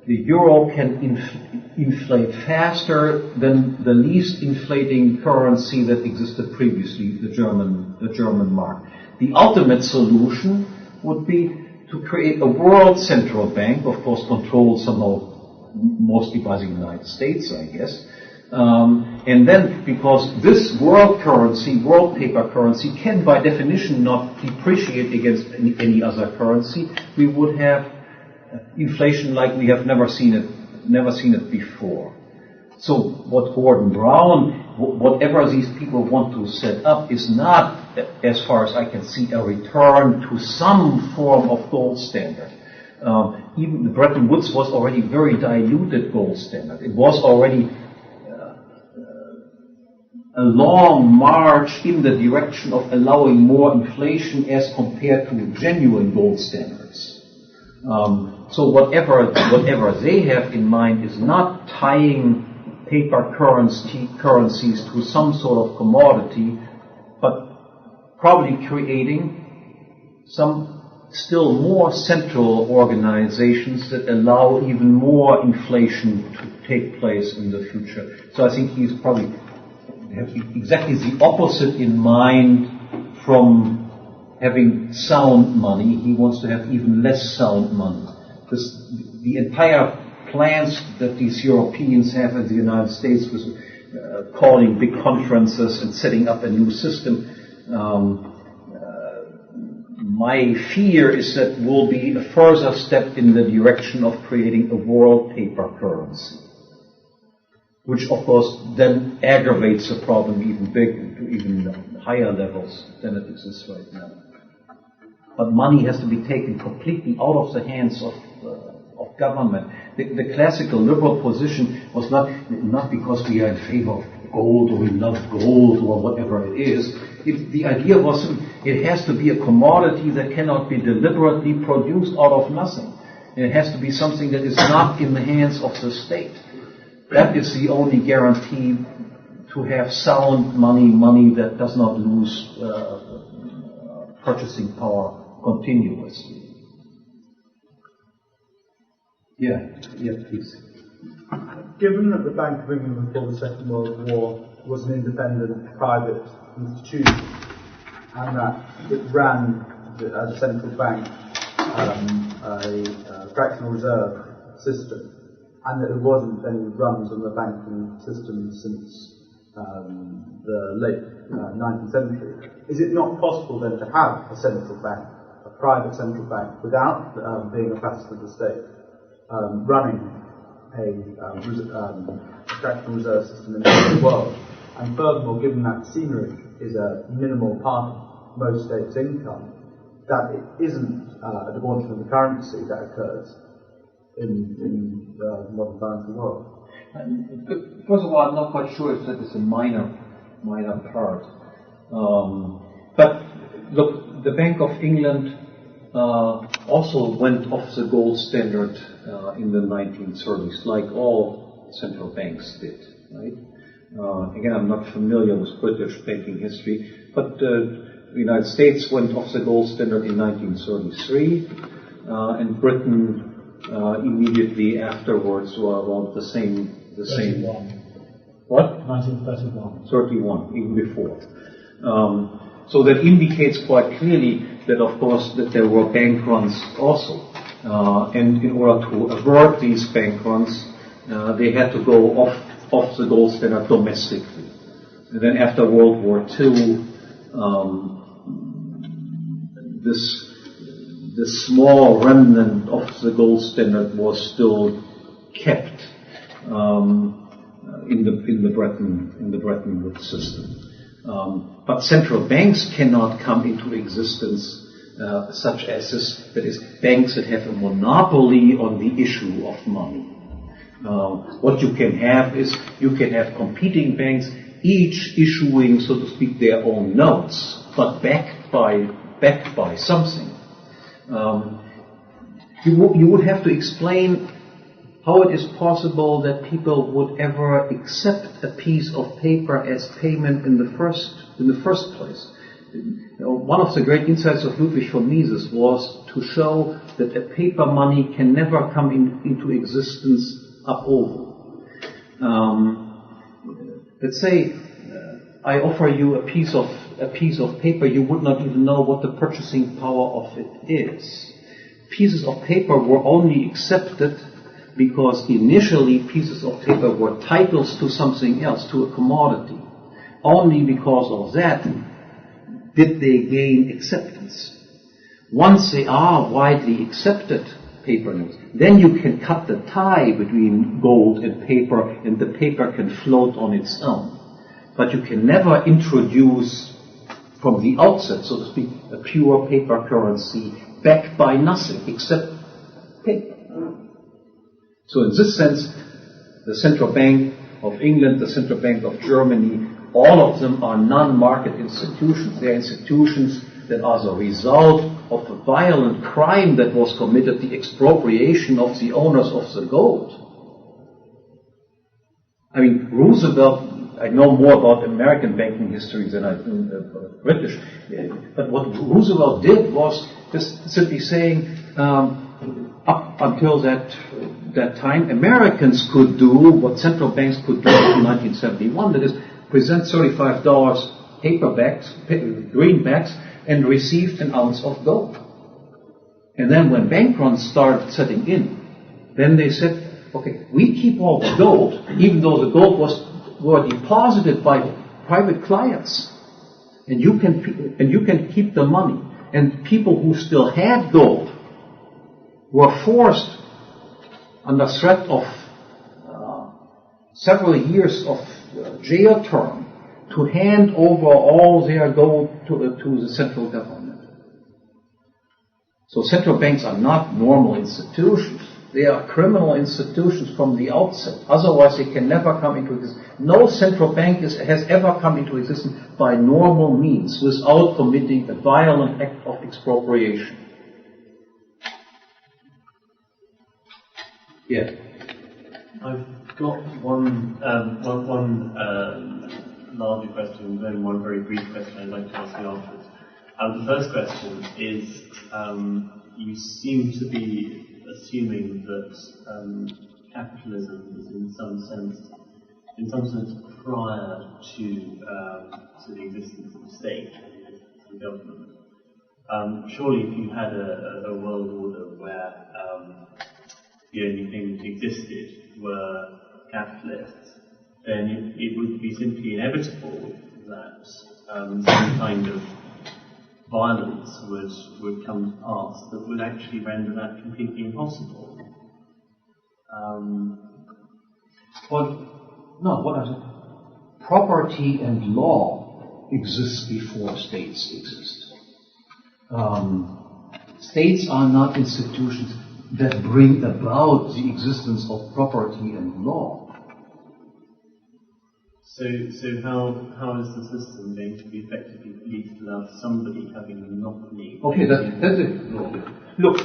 the euro can inflate faster than the least inflating currency that existed previously, the German mark. The ultimate solution would be to create a world central bank, of course controlled somehow mostly by the United States, I guess. And then, because this world currency, world paper currency, can by definition not depreciate against any other currency, we would have inflation like we have never seen it before. So what Gordon Brown, whatever these people want to set up, is not, as far as I can see, a return to some form of gold standard. Even the Bretton Woods was already very diluted gold standard. It was already a long march in the direction of allowing more inflation as compared to genuine gold standards. So whatever they have in mind is not tying paper currencies to some sort of commodity, but probably creating some still more central organizations that allow even more inflation to take place in the future. So I think he's probably have exactly the opposite in mind from having sound money. He wants to have even less sound money. The entire plans that these Europeans have in the United States with calling big conferences and setting up a new system, my fear is that will be a further step in the direction of creating a world paper currency, which of course then aggravates the problem even higher levels than it exists right now. But money has to be taken completely out of the hands of government. The classical liberal position was not because we are in favor of gold or we love gold or whatever it is. The idea was it has to be a commodity that cannot be deliberately produced out of nothing. It has to be something that is not in the hands of the state. That is the only guarantee to have sound money that does not lose purchasing power continuously. Yeah, please. Given that the Bank of England before the Second World War was an independent private institution, and that it ran as a central bank a fractional reserve system, and that there wasn't any runs on the banking system since the late 19th century, is it not possible then to have a central bank, a private central bank, without being a facet of the state, running fractional reserve system in the world. And furthermore, given that scenery is a minimal part of most states' income, that it isn't a debauching of the currency that occurs in the modern financial world. First of all, I'm not quite sure if that is a minor part. But look, the Bank of England also went off the gold standard in the 1930s, like all central banks did, right? Again, I'm not familiar with British banking history, but the United States went off the gold standard in 1933, and Britain immediately afterwards were around the same. 31. What? 1931. 31, even before. So that indicates quite clearly that, of course, that there were bank runs also. And in order to avert these bank runs, they had to go off the gold standard domestically. And then after World War II, this small remnant of the gold standard was still kept in the Bretton Woods system. But central banks cannot come into existence such as this, that is, banks that have a monopoly on the issue of money. What you can have is, you can have competing banks, each issuing, so to speak, their own notes, but backed by something. You would have to explain how it is possible that people would ever accept a piece of paper as payment in the first place. One of the great insights of Ludwig von Mises was to show that a paper money can never come into existence ab ovo. Let's say I offer you a piece of paper, you would not even know what the purchasing power of it is. Pieces of paper were only accepted because initially pieces of paper were titles to something else, to a commodity. Only because of that did they gain acceptance. Once they are widely accepted paper notes, then you can cut the tie between gold and paper, and the paper can float on its own. But you can never introduce from the outset, so to speak, a pure paper currency backed by nothing except paper. So in this sense, the Central Bank of England, the Central Bank of Germany, all of them are non-market institutions. They are institutions that are the result of a violent crime that was committed, the expropriation of the owners of the gold. I mean, Roosevelt, I know more about American banking history than I do British, but what Roosevelt did was just simply saying, up until that time, Americans could do what central banks could do in 1971, that is, present $35 greenbacks, and received an ounce of gold. And then when bank runs started setting in, then they said, okay, we keep all the gold, even though the gold were deposited by private clients, and you can keep the money. And people who still had gold were forced, under threat of several years of jail term, to hand over all their gold to the central government. So central banks are not normal institutions. They are criminal institutions from the outset. Otherwise, they can never come into existence. No central bank has ever come into existence by normal means without committing a violent act of expropriation. Yeah. I've got one larger question, then one very brief question I'd like to ask you afterwards. The first question is, you seem to be assuming that capitalism is in some sense prior to the existence of the state, the government. Surely, if you had a world order where the only thing that existed were capitalists, then it would be simply inevitable that some kind of violence would come to pass that would actually render that completely impossible. Property and law exist before states exist. States are not institutions that bring about the existence of property and law. So how is the system going to be effectively policed without somebody having a monopoly? Okay, that's it. Look,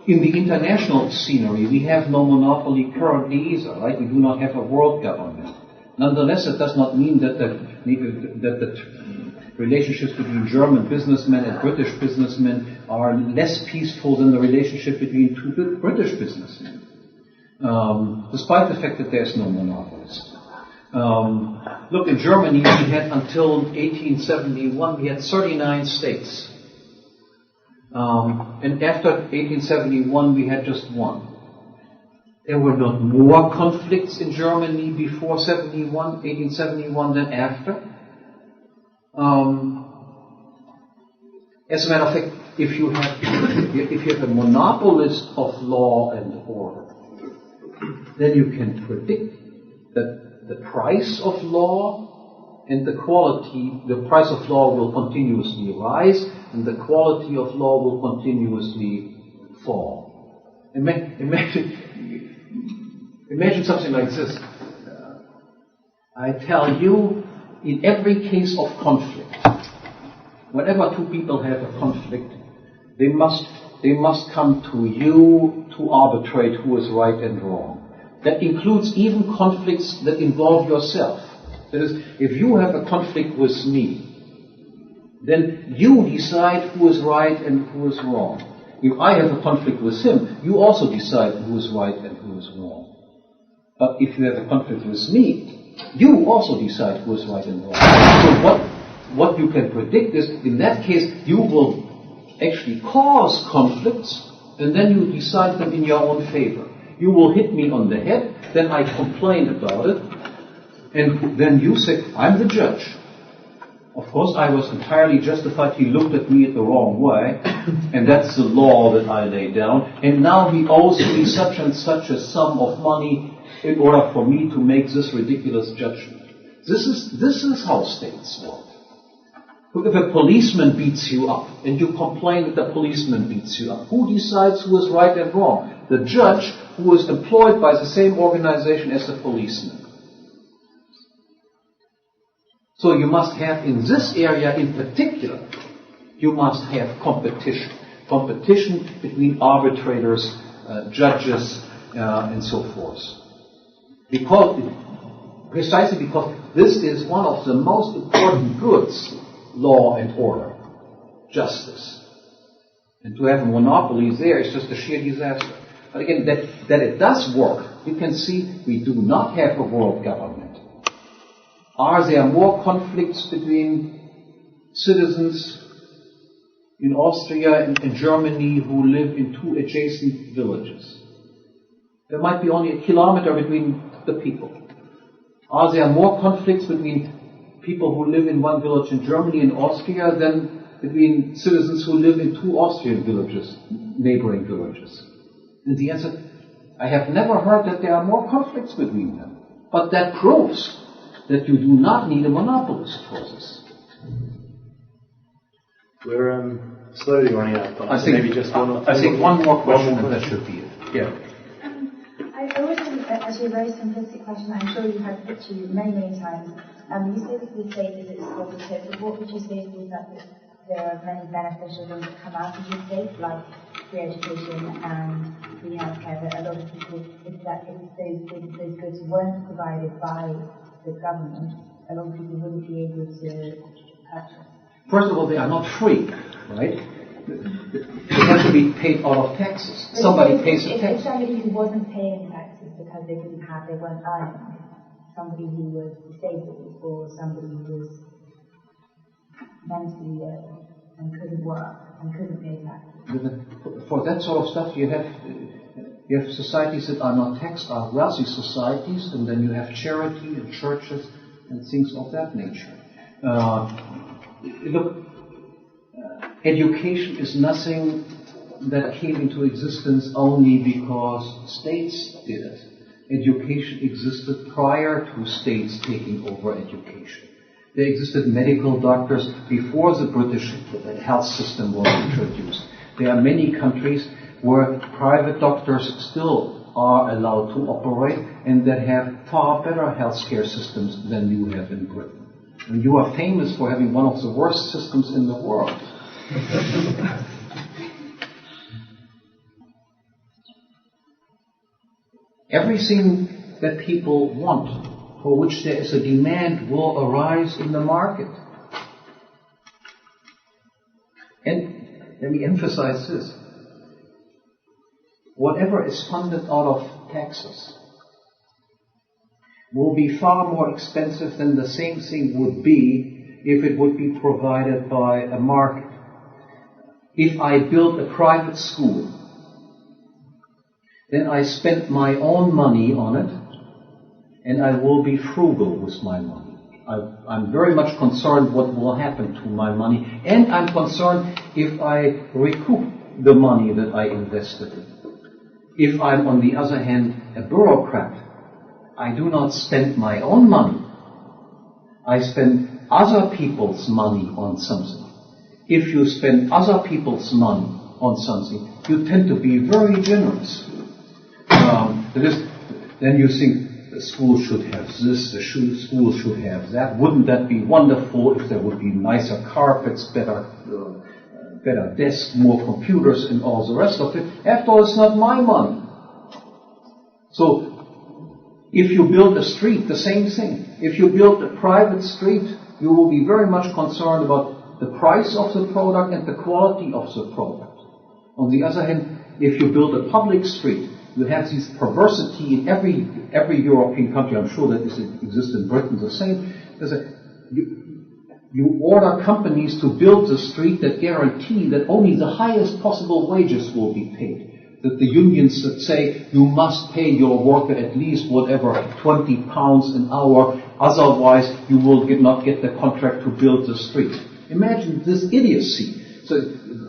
in the international scenery, we have no monopoly currently either, right? We do not have a world government. Nonetheless, it does not mean that the relationships between German businessmen and British businessmen are less peaceful than the relationship between two British businessmen, despite the fact that there's no monopolist. Look, in Germany, we had until 1871, we had 39 states. And after 1871, we had just one. There were not more conflicts in Germany before 1871 than after. As a matter of fact, if you have a monopolist of law and order, then you can predict that the price of law and the price of law will continuously rise, and the quality of law will continuously fall. Imagine something like this. I tell you, in every case of conflict, whenever two people have a conflict, they must come to you to arbitrate who is right and wrong. That includes even conflicts that involve yourself. That is, if you have a conflict with me, then you decide who is right and who is wrong. If I have a conflict with him, you also decide who is right and who is wrong. But if you have a conflict with me, you also decide who is right and wrong. So what you can predict is, in that case, you will actually cause conflicts, and then you decide them in your own favor. You will hit me on the head, then I complain about it, and then you say, I'm the judge. Of course, I was entirely justified. He looked at me the wrong way, and that's the law that I lay down. And now he owes me such and such a sum of money in order for me to make this ridiculous judgment. This is how states work. If a policeman beats you up, and you complain that the policeman beats you up, who decides who is right and wrong? The judge, who is employed by the same organization as the policeman. So you must have, in this area in particular, you must have competition. Competition between arbitrators, judges, and so forth. Precisely because this is one of the most important goods, law and order, justice. And to have a monopoly there is just a sheer disaster. But again, that it does work, you can see we do not have a world government. Are there more conflicts between citizens in Austria and in Germany who live in two adjacent villages? There might be only a kilometer between the people. Are there more conflicts between people who live in one village in Germany and Austria than between citizens who live in two Austrian villages, neighboring villages? And the answer, I have never heard that there are more conflicts between them. But that proves that you do not need a monopolist for this. We're slowly running out of time. I think maybe just one more question and that should be it. Yeah. I always have actually a very simplistic question. I'm sure you've had put to you many times. You say that the state is exploitative, but what would you say is that there are many beneficial things that come out of the state, like free education and free healthcare, that a lot of people, if those goods weren't provided by the government, a lot of people wouldn't be able to purchase? First of all, they are not free, right? They have to be paid out of taxes. But somebody pays the tax. If somebody who wasn't paying taxes because they weren't earning, somebody who was disabled or somebody who was mentally ill and couldn't work and couldn't pay taxes. For that sort of stuff, you have societies that are not taxed, are wealthy societies, and then you have charity and churches and things of that nature. Look, education is nothing that came into existence only because states did it. Education existed prior to states taking over education. There existed medical doctors before the British health system was introduced. There are many countries where private doctors still are allowed to operate and that have far better healthcare systems than you have in Britain. And you are famous for having one of the worst systems in the world. Everything that people want, for which there is a demand, will arise in the market. And let me emphasize this. Whatever is funded out of taxes will be far more expensive than the same thing would be if it would be provided by a market. If I build a private school, then I spend my own money on it, and I will be frugal with my money. I'm very much concerned what will happen to my money, and I'm concerned if I recoup the money that I invested in. If I'm, on the other hand, a bureaucrat, I do not spend my own money. I spend other people's money on something. If you spend other people's money on something, you tend to be very generous. Then you think the school should have this, the school should have that. Wouldn't that be wonderful if there would be nicer carpets, better desks, more computers, and all the rest of it? After all, it's not my money. So, if you build a street, the same thing. If you build a private street, you will be very much concerned about the price of the product and the quality of the product. On the other hand, if you build a public street, you have this perversity in every European country. I'm sure that this exists in Britain the same. You order companies to build the street that guarantee that only the highest possible wages will be paid. That the unions that say you must pay your worker at least whatever, £20 an hour, otherwise you will not get the contract to build the street. Imagine this idiocy. So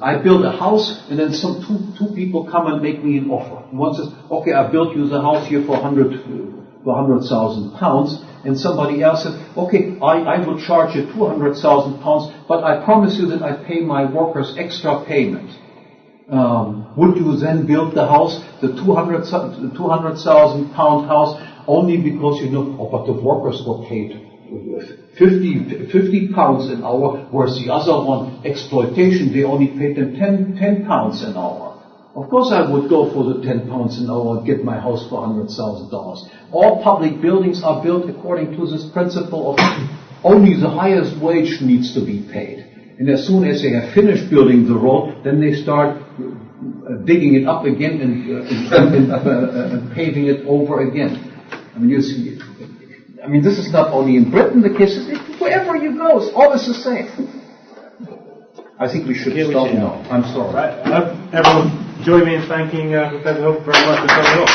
I build a house, and then two people come and make me an offer. One says, okay, I built you the house here for £100,000, and somebody else says, okay, I will charge you £200,000, but I promise you that I pay my workers extra payment. Would you then build the house, the £200,000 house, only because but the workers were paid £50 an hour, whereas the other one, exploitation, they only paid them £10 an hour. Of course I would go for the £10 an hour and get my house for $100,000. All public buildings are built according to this principle of only the highest wage needs to be paid. And as soon as they have finished building the road, then they start digging it up again and paving it over again. I mean, you see, this is not only in Britain the case, wherever you go, it's always the same. I think we should stop now. I'm sorry. Right. Everyone join me in thanking Professor Hoppe very much for coming up.